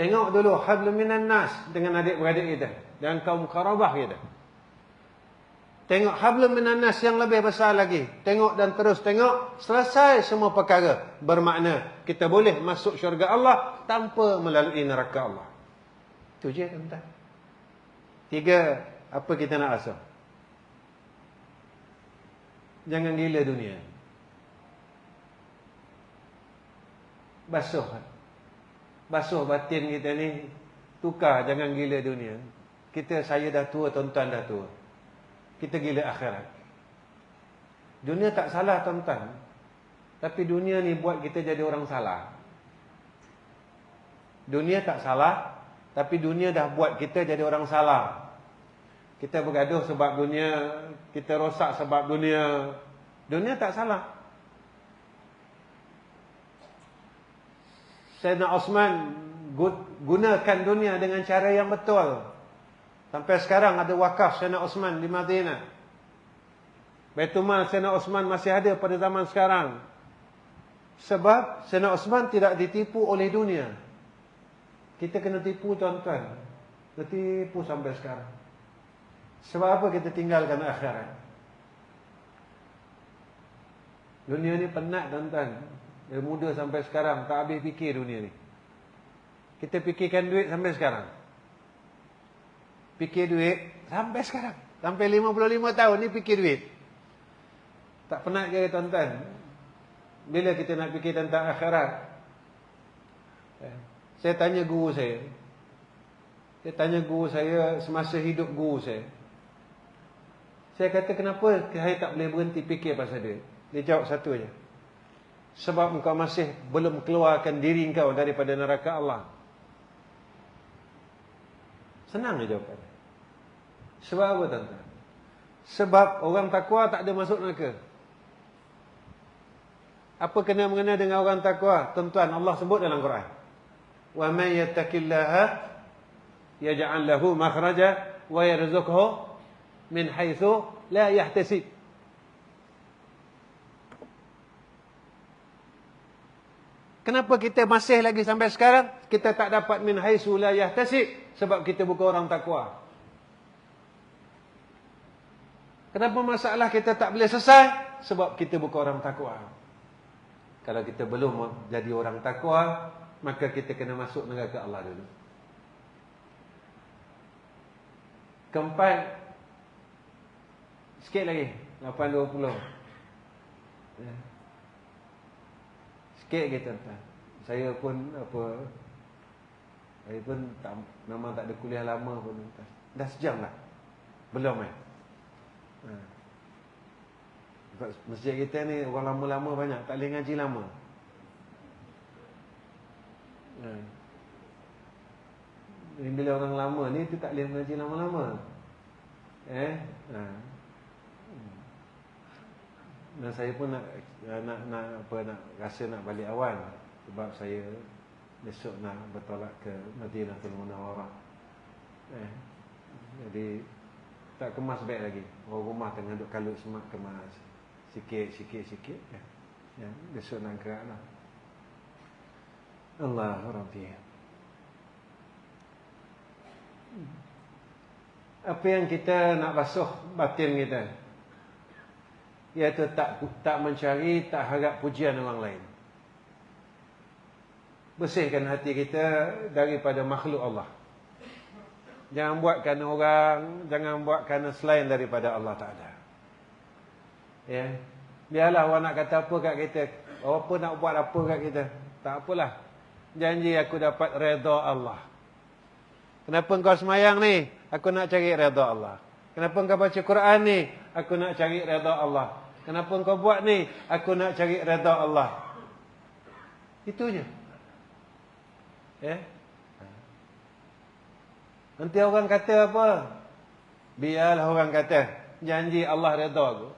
Tengok dulu hablum minan nas dengan adik-beradik kita dan kaum qarabah kita. Tengok hablum minan nas yang lebih besar lagi. Tengok dan terus tengok, selesai semua perkara. Bermakna kita boleh masuk syurga Allah tanpa melalui neraka Allah. Itu je tuan-tuan. 3, apa kita nak rasa? Jangan gila dunia. Basuh batin kita ni. Tukar, jangan gila dunia. Saya dah tua, tuan-tuan dah tua. Kita gila akhirat. Dunia tak salah tuan-tuan. Tapi dunia ni buat kita jadi orang salah. Dunia tak salah. Tapi dunia dah buat kita jadi orang salah. Kita bergaduh sebab dunia. Kita rosak sebab dunia. Dunia tak salah. Sayyidina Osman gunakan dunia dengan cara yang betul. Sampai sekarang ada wakaf Sayyidina Osman di Madinah. Baitul Mal Sayyidina Osman masih ada pada zaman sekarang. Sebab Sayyidina Osman tidak ditipu oleh dunia. Kita kena tipu tuan-tuan. Tertipu sampai sekarang. Sebab apa kita tinggalkan akhirat? Dunia ni penat tuan-tuan. Dari muda sampai sekarang tak habis fikir dunia ni. Kita fikirkan duit sampai sekarang. Fikir duit sampai sekarang. Sampai 55 tahun ni fikir duit. Tak penat ke tuan-tuan? Bila kita nak fikir tentang akhirat? Saya tanya guru saya. Saya tanya guru saya semasa hidup guru saya. Saya kata kenapa saya tak boleh berhenti fikir pasal dia? Dia jawab satu aja. Sebab engkau masih belum keluarkan diri engkau daripada neraka Allah. Senang dia jawapan. Sebab apa tuan-tuan? Sebab orang takwa tak ada masuk neraka. Apa kena-mengena dengan orang takwa? Tuan-tuan, Allah sebut dalam Quran. Wa man yattaqillaha yaj'al lahu makhraja wa yarzuqhu min haitsu la yahtasib. Kenapa kita masih lagi sampai sekarang kita tak dapat min haitsu la yahtasib? Sebab kita bukan orang takwa. Kenapa masalah kita tak boleh selesai? Sebab kita bukan orang takwa. Kalau kita belum jadi orang takwa, maka kita kena masuk neraka Allah dulu. Keempat, sikit lagi, 8.20. Sikit lagi tuan-tuan. Saya pun tak, memang tak ada kuliah lama pun. Dah sejam lah. Belum masjid kita ni orang lama-lama banyak, tak boleh ngaji lama. Bila orang lama ni tu tak boleh ngaji lama-lama. Dan saya pun nak rasa nak balik awal sebab saya besok nak bertolak ke Madinatul Munawwarah. Jadi tak kemas baik lagi. Orang rumah tengah duk kalut semak, kemas sikit. Besok nak gerak lah. Allah Rabbi. Apa yang kita nak basuh batin kita? Iaitu tak mencari, tak harap pujian orang lain. Bersihkan hati kita daripada makhluk Allah. Jangan buat kerana orang, jangan buat kerana selain daripada Allah Ta'ala. Ya. Biarlah orang nak kata apa kat kita, apa nak buat apa kat kita, tak apalah. Janji aku dapat redha Allah. Kenapa engkau semayang ni? Aku nak cari redha Allah. Kenapa engkau baca Quran ni? Aku nak cari redha Allah. Kenapa engkau buat ni? Aku nak cari redha Allah. Itu je. Ya. Nanti orang kata apa? Biarlah orang kata. Janji Allah redha aku.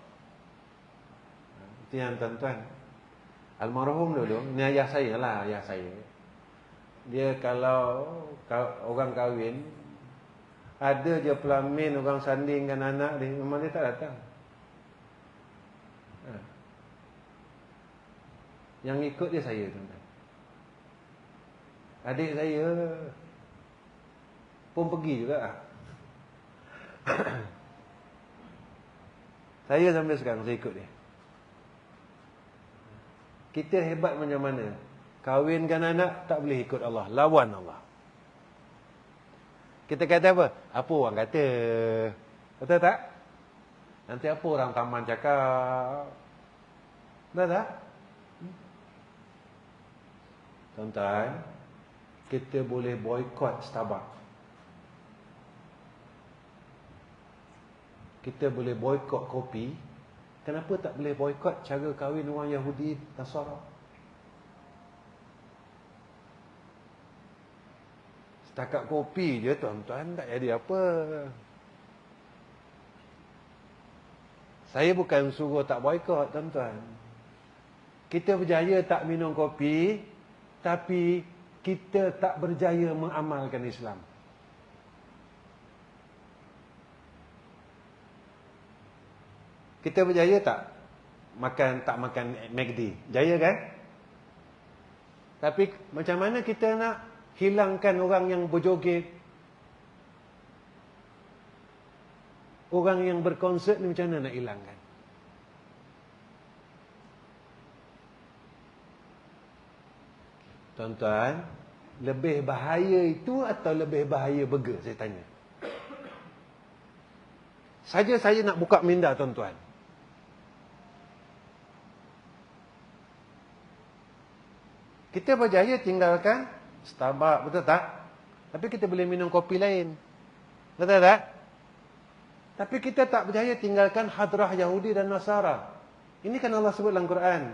Itu yang tuan-tuan. Almarhum dulu, ni ayah saya lah, ayah saya. Dia kalau orang kahwin, Ada je pelamin orang sandingkan anak dia, memang dia tak datang. Yang ikut dia saya, tuan-tuan. Adik saya pun pergi juga. Saya sampai sekarang saya ikut dia. Kita hebat macam mana? Kahwinkan anak tak boleh ikut Allah, lawan Allah. Kita kata apa? Apa orang kata? Betul tak? Nanti apa orang taman cakap? Betul tak? Tuan-tuan, kita boleh boykot Starbucks. Kita boleh boykot kopi. Kenapa tak boleh boykot cara kahwin orang Yahudi Nasara? Setakat kopi je tuan-tuan, tak jadi apa. Saya bukan suruh tak boykot tuan-tuan. Kita berjaya tak minum kopi, tapi kita tak berjaya mengamalkan Islam. Kita berjaya tak makan McD? Jaya kan? Tapi macam mana kita nak hilangkan orang yang berjoget? Orang yang berkonsert ni macam mana nak hilangkan? Tuan-tuan, lebih bahaya itu atau lebih bahaya burger? Saya tanya. Saja saya nak buka minda tuan-tuan. Kita berjaya tinggalkan Starbucks, betul tak? Tapi kita boleh minum kopi lain. Betul tak? Tapi kita tak berjaya tinggalkan hadrah Yahudi dan Nasara. Ini kan Allah sebut dalam Quran.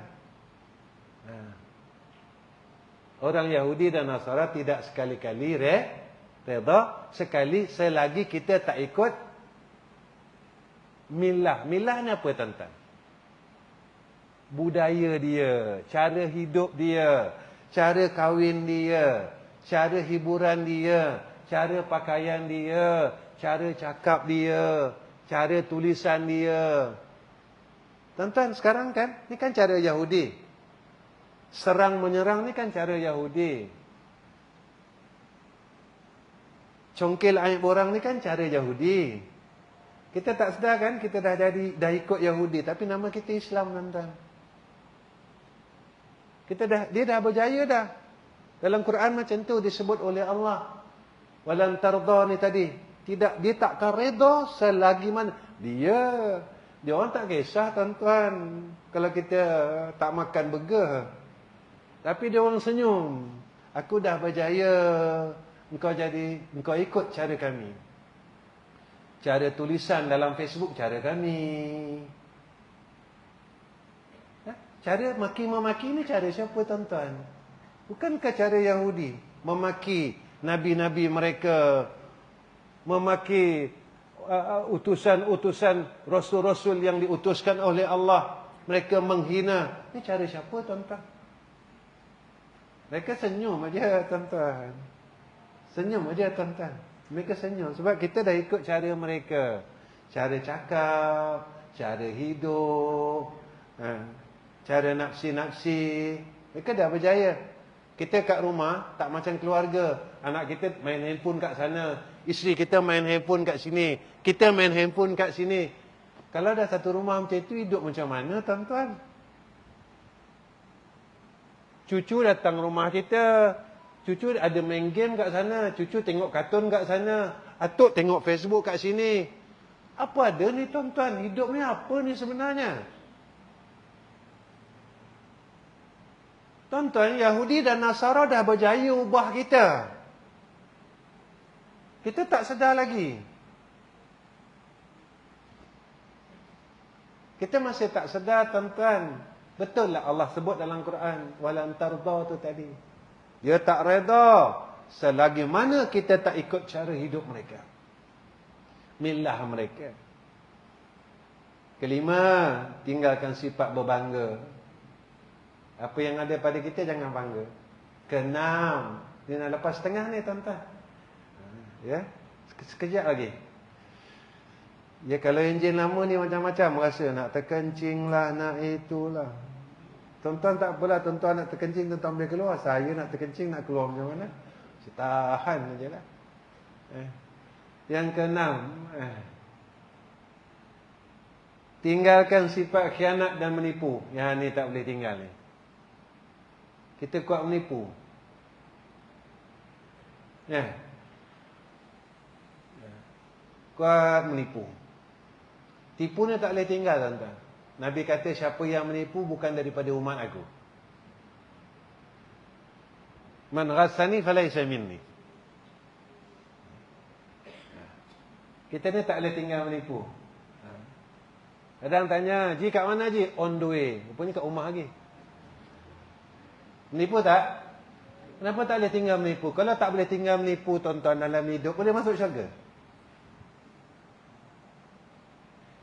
Orang Yahudi dan Nasara tidak sekali-kali reda sekali selagi kita tak ikut milah. Milah ni apa tuan-tuan? Budaya dia, cara hidup dia, cara kahwin dia, cara hiburan dia, cara pakaian dia, cara cakap dia, cara tulisan dia. Tuan-tuan, sekarang kan, ni kan cara Yahudi. Serang menyerang ni kan cara Yahudi. Congkel aib orang ni kan cara Yahudi. Kita tak sedar kan, kita dah ikut Yahudi, tapi nama kita Islam, tuan-tuan. Dia dah berjaya dah. Dalam Quran macam tu disebut oleh Allah. Walan tarda ni tadi. Dia takkan reda selagi mana. Dia orang tak kisah tuan-tuan. Kalau kita tak makan burger. Tapi dia orang senyum. Aku dah berjaya. Engkau ikut cara kami. Cara tulisan dalam Facebook cara kami. Cara maki-memaki ni cara siapa tuan-tuan? Bukankah cara Yahudi memaki nabi-nabi mereka, memaki utusan-utusan rasul-rasul yang diutuskan oleh Allah, mereka menghina. Ini cara siapa tuan-tuan? Mereka senyum aja tuan-tuan. Senyum aja tuan-tuan. Mereka senyum sebab kita dah ikut cara mereka. Cara cakap, cara hidup, cara nafsi-nafsi. Mereka dah berjaya. Kita kat rumah tak macam keluarga. Anak kita main handphone kat sana, isteri kita main handphone kat sini, kita main handphone kat sini. Kalau dah satu rumah macam itu, hidup macam mana tuan-tuan? Cucu datang rumah kita, cucu ada main game kat sana, cucu tengok kartun kat sana, atuk tengok Facebook kat sini. Apa ada ni tuan-tuan? Hidup ni apa ni sebenarnya? Tuan-tuan, Yahudi dan Nasara dah berjaya ubah kita. Kita tak sedar lagi. Kita masih tak sedar tuan-tuan. Betul lah Allah sebut dalam Quran. Walan tarda tu tadi. Dia tak reda selagi mana kita tak ikut cara hidup mereka. Milah mereka. Kelima, tinggalkan sifat berbangga. Apa yang ada pada kita jangan bangga. Keenam, dia nak lepas setengah ni tuan-tuan. Ya, Sekejap lagi. Ya kalau enjin lama ni macam-macam rasa, nak terkencing lah, nak itulah. Tuan-tuan tak apalah, tuan-tuan nak terkencing, tuan-tuan boleh keluar. Saya nak terkencing, nak keluar macam mana? Saya tahan je lah. Yang keenam, tinggalkan sifat khianat dan menipu. Yang ni tak boleh tinggal ni. Kita kuat menipu. Kuat menipu. Tipu ni tak boleh tinggal, tuan-tuan. Nabi kata siapa yang menipu bukan daripada umat aku. Man ghassani falaysa minni. Kita ni tak boleh tinggal menipu. Kadang tanya, Ji kat mana Ji? On the way. Rupanya kat rumah lagi. Menipu tak? Kenapa tak boleh tinggal menipu? Kalau tak boleh tinggal menipu, tuan-tuan, dalam hidup, boleh masuk syurga?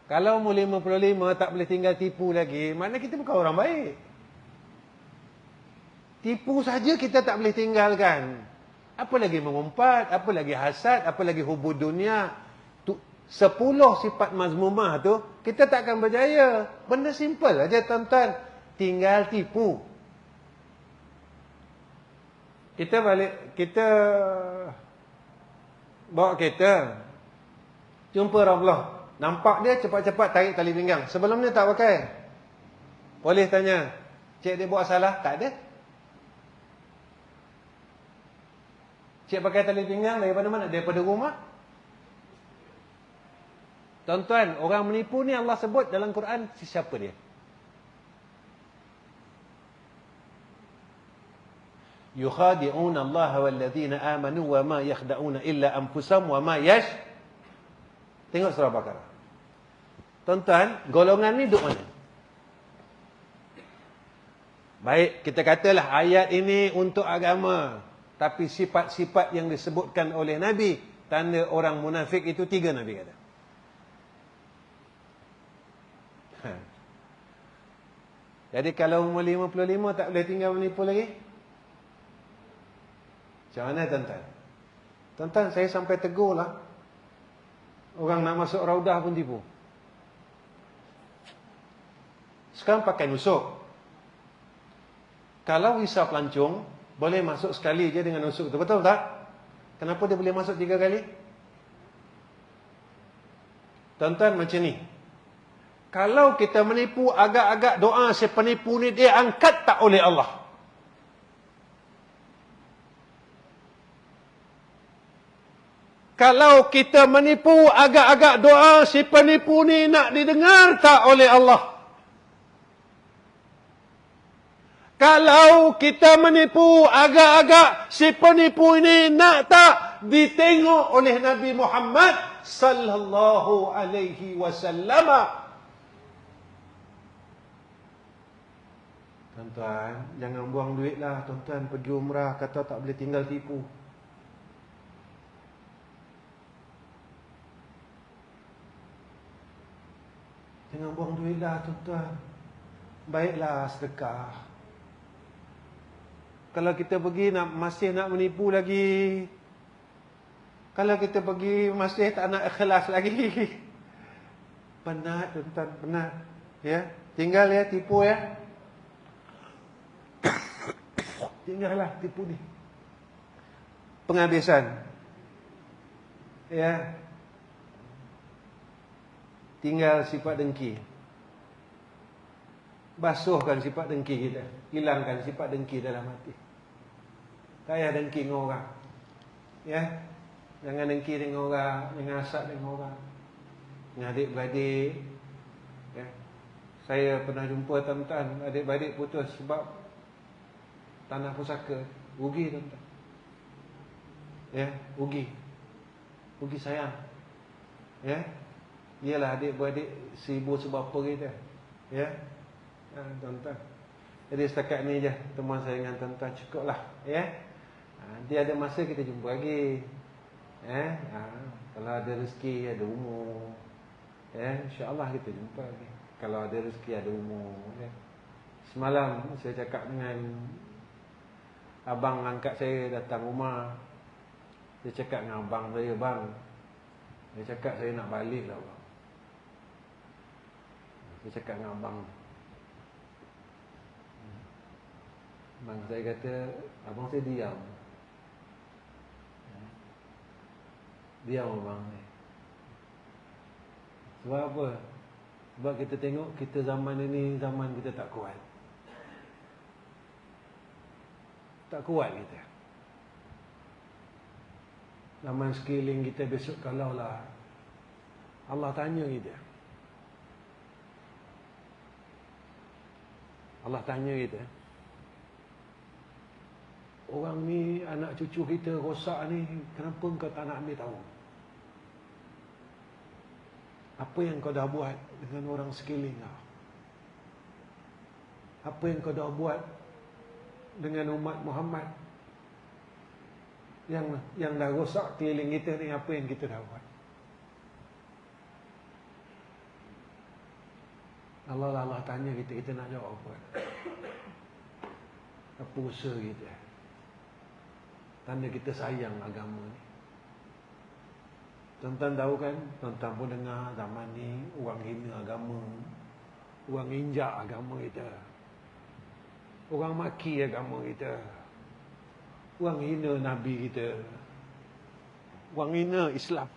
Kalau umur 55 tak boleh tinggal tipu lagi, maknanya kita bukan orang baik. Tipu saja kita tak boleh tinggalkan. Apa lagi mengumpat, apa lagi hasad, apa lagi hubud dunia. 10 sifat mazmumah tu, kita tak akan berjaya. Benda simple aja, tuan-tuan. Tinggal tipu. Kita bawa kereta, jumpa Rasulullah. Nampak dia cepat-cepat tarik tali pinggang. Sebelum ni tak pakai. Polis tanya, cik dia buat salah? Tak ada. Cik pakai tali pinggang daripada mana? Daripada rumah. Tuan-tuan, orang menipu ni Allah sebut dalam Quran, siapa dia? Yukhadi'una Allah walladzina amanu wa ma yakhda'una illa anfusahum wa ma Tengok surah Baqarah. Tuan-tuan, golongan ni duduk mana? Baik, kita katalah ayat ini untuk agama. Tapi sifat-sifat yang disebutkan oleh Nabi, tanda orang munafik itu 3 Nabi kata. Jadi kalau umur 55 tak boleh tinggal menipu lagi? Macam mana tuan-tuan? Tuan-tuan, saya sampai tegur lah. Orang nak masuk raudah pun tipu. Sekarang pakai nusuk. Kalau visa pelancong, boleh masuk sekali je dengan nusuk tu. Betul tak? Kenapa dia boleh masuk 3 kali? Tuan-tuan, macam ni. Kalau kita menipu, agak-agak doa si penipu ni dia angkat tak oleh Allah? Kalau kita menipu, agak-agak doa si penipu ni nak didengar tak oleh Allah? Kalau kita menipu, agak-agak si penipu ini nak tak ditengok oleh Nabi Muhammad sallallahu alaihi wasallam? Tuan-tuan, jangan buang duit lah. Tuan-tuan pergi umrah, kata tak boleh tinggal tipu. Jangan buang duit lah, tuan-tuan. Baiklah sedekah. Kalau kita pergi masih nak menipu lagi. Kalau kita pergi masih tak nak ikhlas lagi. Penat, tuan-tuan, penat. Ya, tinggal ya, tipu ya. Tinggallah tipu ni. Penghabisan. Ya. Tinggal sifat dengki. Basuhkan sifat dengki kita. Hilangkan sifat dengki dalam hati. Tak payah dengki dengan orang. Ya. Jangan dengki dengan orang. Jangan hasad dengan orang. Dengan adik-beradik. Ya. Saya pernah jumpa tuan-tuan, adik-beradik putus sebab tanah pusaka. Rugi tuan-tuan. Ya. Rugi. Rugi sayang. Ya. Ialah adik-beradik 1000 sebapa kita. Ya. Tuan-tuan. Jadi setakat ni je teman saya dengan tuan-tuan, cukuplah. Ya. Nanti ada masa kita jumpa lagi. Ya. Kalau ada rezeki, ada umur. Ya, insya-Allah kita jumpa lagi. Kalau ada rezeki, ada umur. Ya. Semalam saya cakap dengan abang angkat saya datang rumah. Saya cakap dengan abang saya, bang, Dia cakap saya nak balik lah bang. Saya cakap dengan abang. Abang saya kata, abang saya diam. Diam abang ni. Sebab apa? Sebab kita tengok kita zaman ini, zaman kita tak kuat. Tak kuat kita. Zaman sekeliling kita besok kalaulah Allah tanya kita. Allah tanya kita. Orang ni, anak cucu kita rosak ni, kenapa kau tak nak ambil tahu? Apa yang kau dah buat dengan orang sekeliling kau? Apa yang kau dah buat dengan umat Muhammad? Yang dah rosak keliling kita ni, apa yang kita dah buat? Allah tanya kita, kita nak jawab apa? Apa usaha kita? Tanda kita sayang agama ni. Tuan-tuan tahu kan, tuan-tuan pun dengar zaman ni orang hina agama, orang injak agama kita, orang maki agama kita, orang hina Nabi kita, orang hina Islam.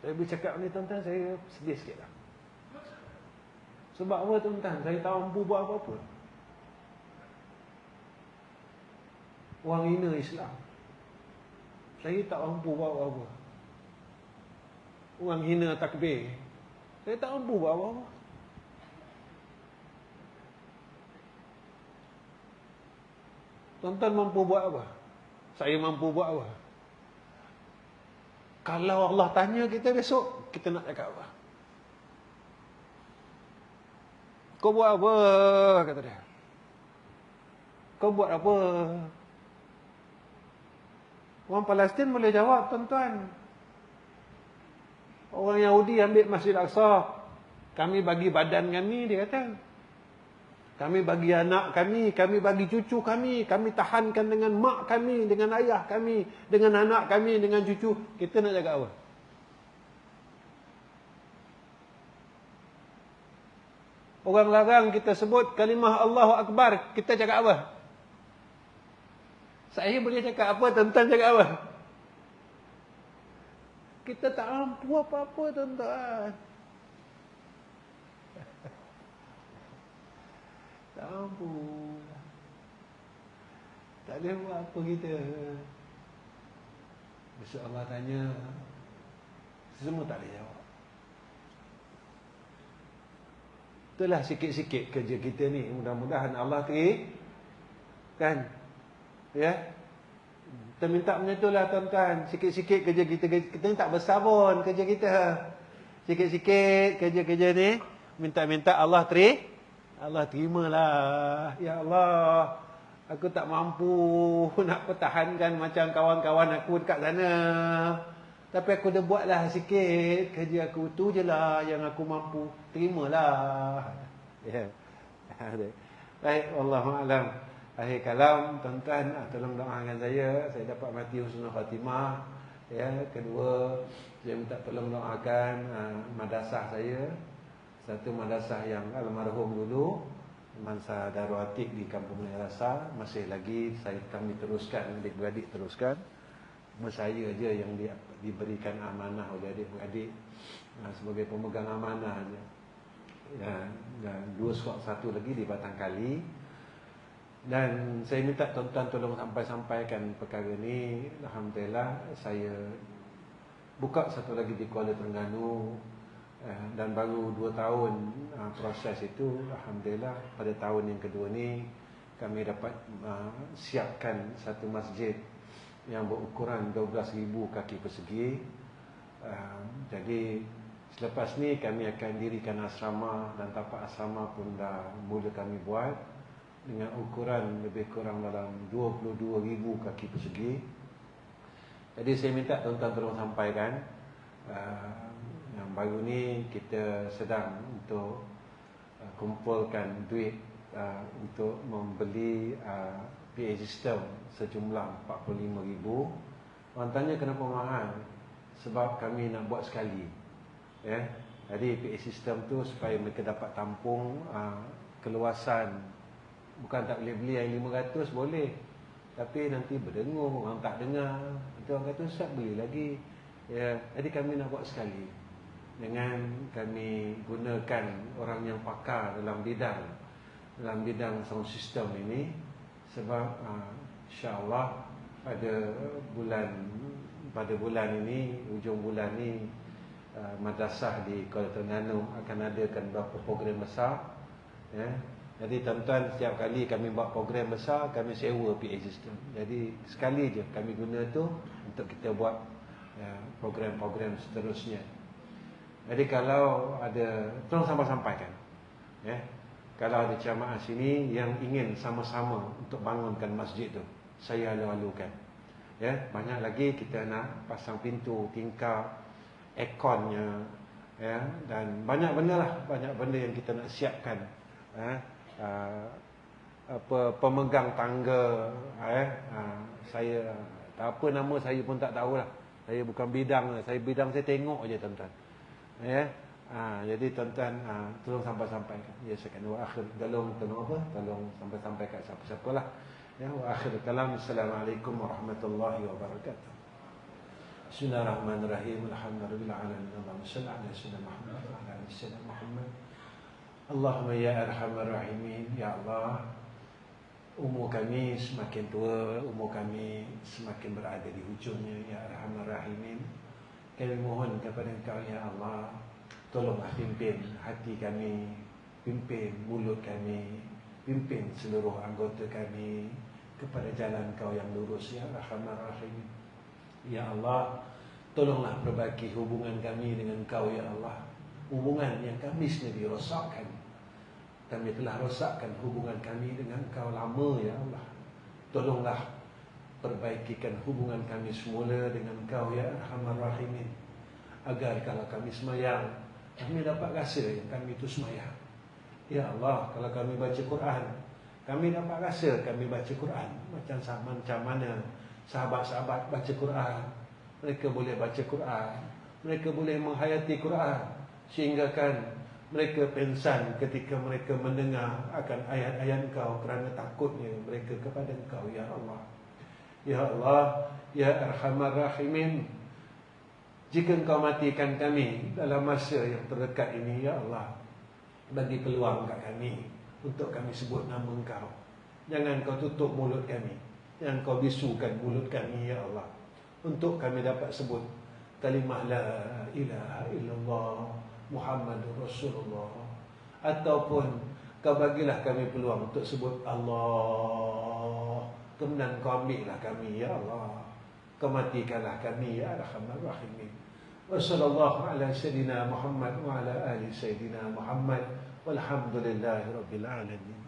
Saya bercakap ni tuan-tuan, saya sedih sikit lah. Sebab apa tuan-tuan? Saya tak mampu buat apa-apa. Orang hina Islam, saya tak mampu buat apa-apa. Orang hina takbir, saya tak mampu buat apa-apa. Tuan-tuan mampu buat apa? Saya mampu buat apa? Kalau Allah tanya kita besok, kita nak cakap apa? Kau buat apa? Kata dia. Kau buat apa? Orang Palestin boleh jawab, tuan-tuan. Orang Yahudi ambil Masjid Aqsa, kami bagi badan kami, dia kata. Kami bagi anak kami bagi cucu kami tahankan dengan mak kami, dengan ayah kami, dengan anak kami, dengan cucu. Kita nak jaga apa? Orang larang kita sebut kalimah Allahu Akbar, kita cakap apa? Saya boleh cakap apa, tuan-tuan cakap apa? Kita tak mampu apa-apa, tuan-tuan. Tak mampu. Tak boleh buat apa kita. Besok Allah tanya, semua tak boleh jawab. Itulah sikit-sikit kerja kita ni. Mudah-mudahan Allah kan? Ya? Kita minta macam itulah tuan-tuan. Sikit-sikit kerja kita. Kita ni tak besar pun kerja kita. Sikit-sikit kerja-kerja ni. Minta-minta Allah terimalah. Ya Allah, aku tak mampu nak pertahankan macam kawan-kawan aku dekat sana. Tapi aku dah buatlah sikit kerja aku. Tu je lah yang aku mampu. Terimalah. Ya. Baik, Wallahu'alam. Akhir kalam, tuan-tuan, tolong doakan saya dapat mati husnul khatimah. Ya, kedua, saya minta tolong doakan madrasah saya. Satu madrasah yang almarhum dulu, Mansah Darul Atik di Kampung Melayu Rasa, masih lagi kami teruskan, adik-beradik teruskan. Cuma saya je yang diberikan amanah oleh adik-beradik sebagai pemegang amanah je. Dan dua surat, satu lagi di Batang Kali. Dan saya minta tuan-tuan tolong sampaikan perkara ni. Alhamdulillah, saya buka satu lagi di Kuala Terengganu. Dan baru 2 tahun proses itu. Alhamdulillah, pada tahun yang kedua ni kami dapat siapkan satu masjid yang berukuran 12,000 kaki persegi. Jadi selepas ni kami akan dirikan asrama, dan tapak asrama pun dah mula kami buat dengan ukuran lebih kurang dalam 22,000 kaki persegi. Jadi saya minta tuan-tuan tolong sampaikan, yang baru ni kita sedang untuk kumpulkan duit untuk membeli PA system sejumlah 45,000. Orang tanya kenapa mahal? sebab kami nak buat sekali. Ya. Jadi PA sistem tu supaya mereka dapat tampung keluasan. Bukan tak boleh beli yang 500 boleh. Tapi nanti berdengung, orang tak dengar. Nanti orang kata Ustaz beli lagi. Ya, jadi kami nak buat sekali. Dengan kami gunakan orang yang pakar dalam bidang sound system ini. Sebab insya-Allah pada bulan ini, ujung bulan ini, madrasah di Kuala Terengganu akan adakan beberapa program besar. Ya. Jadi tuan-tuan, setiap kali kami buat program besar, kami sewa PA system. Jadi sekali je kami guna tu untuk kita buat program-program seterusnya. Jadi kalau ada, tolong sampaikan. Ya. Kalau ada jamaah sini yang ingin sama-sama untuk bangunkan masjid tu, saya lalu-lalukan. Ya, banyak lagi kita nak pasang pintu, tingkap, airconnya, ya, dan banyak benda yang kita nak siapkan. Pemegang tangga, saya tak apa nama saya pun tak tahulah. Saya bukan bidang, saya tengok aja tuan-tuan. Ya. Jadi tuan-tuan tolong sampaikan. Ya, saya wa akhir tolong apa? Tolong sampaikan siapa-siapalah. Ya, wa akhir kalam. Assalamualaikum warahmatullahi wabarakatuh. Bismillahirrahmanirrahim. Alhamdulillah alamin. Allahumma shalli ala sayyidina Muhammad wa ala ali sayyidina Muhammad. Allahumma ya arhamar rahimin. Ya Allah, umur kami semakin tua, umur kami semakin berada di hujungnya. Ya arhamar rahimin, kami mohon kepada Engkau ya Allah, tolonglah pimpin hati kami, pimpin mulut kami, pimpin seluruh anggota kami kepada jalan Engkau yang lurus ya arhamar rahimin. Ya Allah, tolonglah perbaiki hubungan kami dengan Engkau ya Allah. Hubungan yang kami sendiri rosakkan. Kami telah rosakkan hubungan kami dengan Engkau lama ya Allah. Tolonglah perbaikikan hubungan kami semula dengan Engkau ya arhamar rahimin. Agar kalau kami semayang, kami dapat rasa yang kami itu semayang. Ya Allah, kalau kami baca Quran, kami dapat rasa kami baca Quran. Macam mana sahabat-sahabat baca Quran. Mereka boleh baca Quran, mereka boleh menghayati Quran, sehingga kan mereka pengsan ketika mereka mendengar akan ayat-ayat Engkau kerana takutnya mereka kepada Engkau ya Allah. Ya Allah, ya arhamar rahimin, jika Engkau matikan kami dalam masa yang terdekat ini ya Allah, bagi peluang kat kami untuk kami sebut nama Engkau. Jangan Kau tutup mulut kami, jangan Kau bisukan mulut kami ya Allah, untuk kami dapat sebut kalimah la ilaha illallah Muhammadur Rasulullah. Ataupun Kau bagilah kami peluang untuk sebut Allah, kemudian Kau ambillah kami ya Allah, Kau matikanlah kami ya arhamar rahimin. Wa sallallahu ala sayyidina Muhammad wa ala ali sayyidina Muhammad walhamdulillahi rabbil alamin.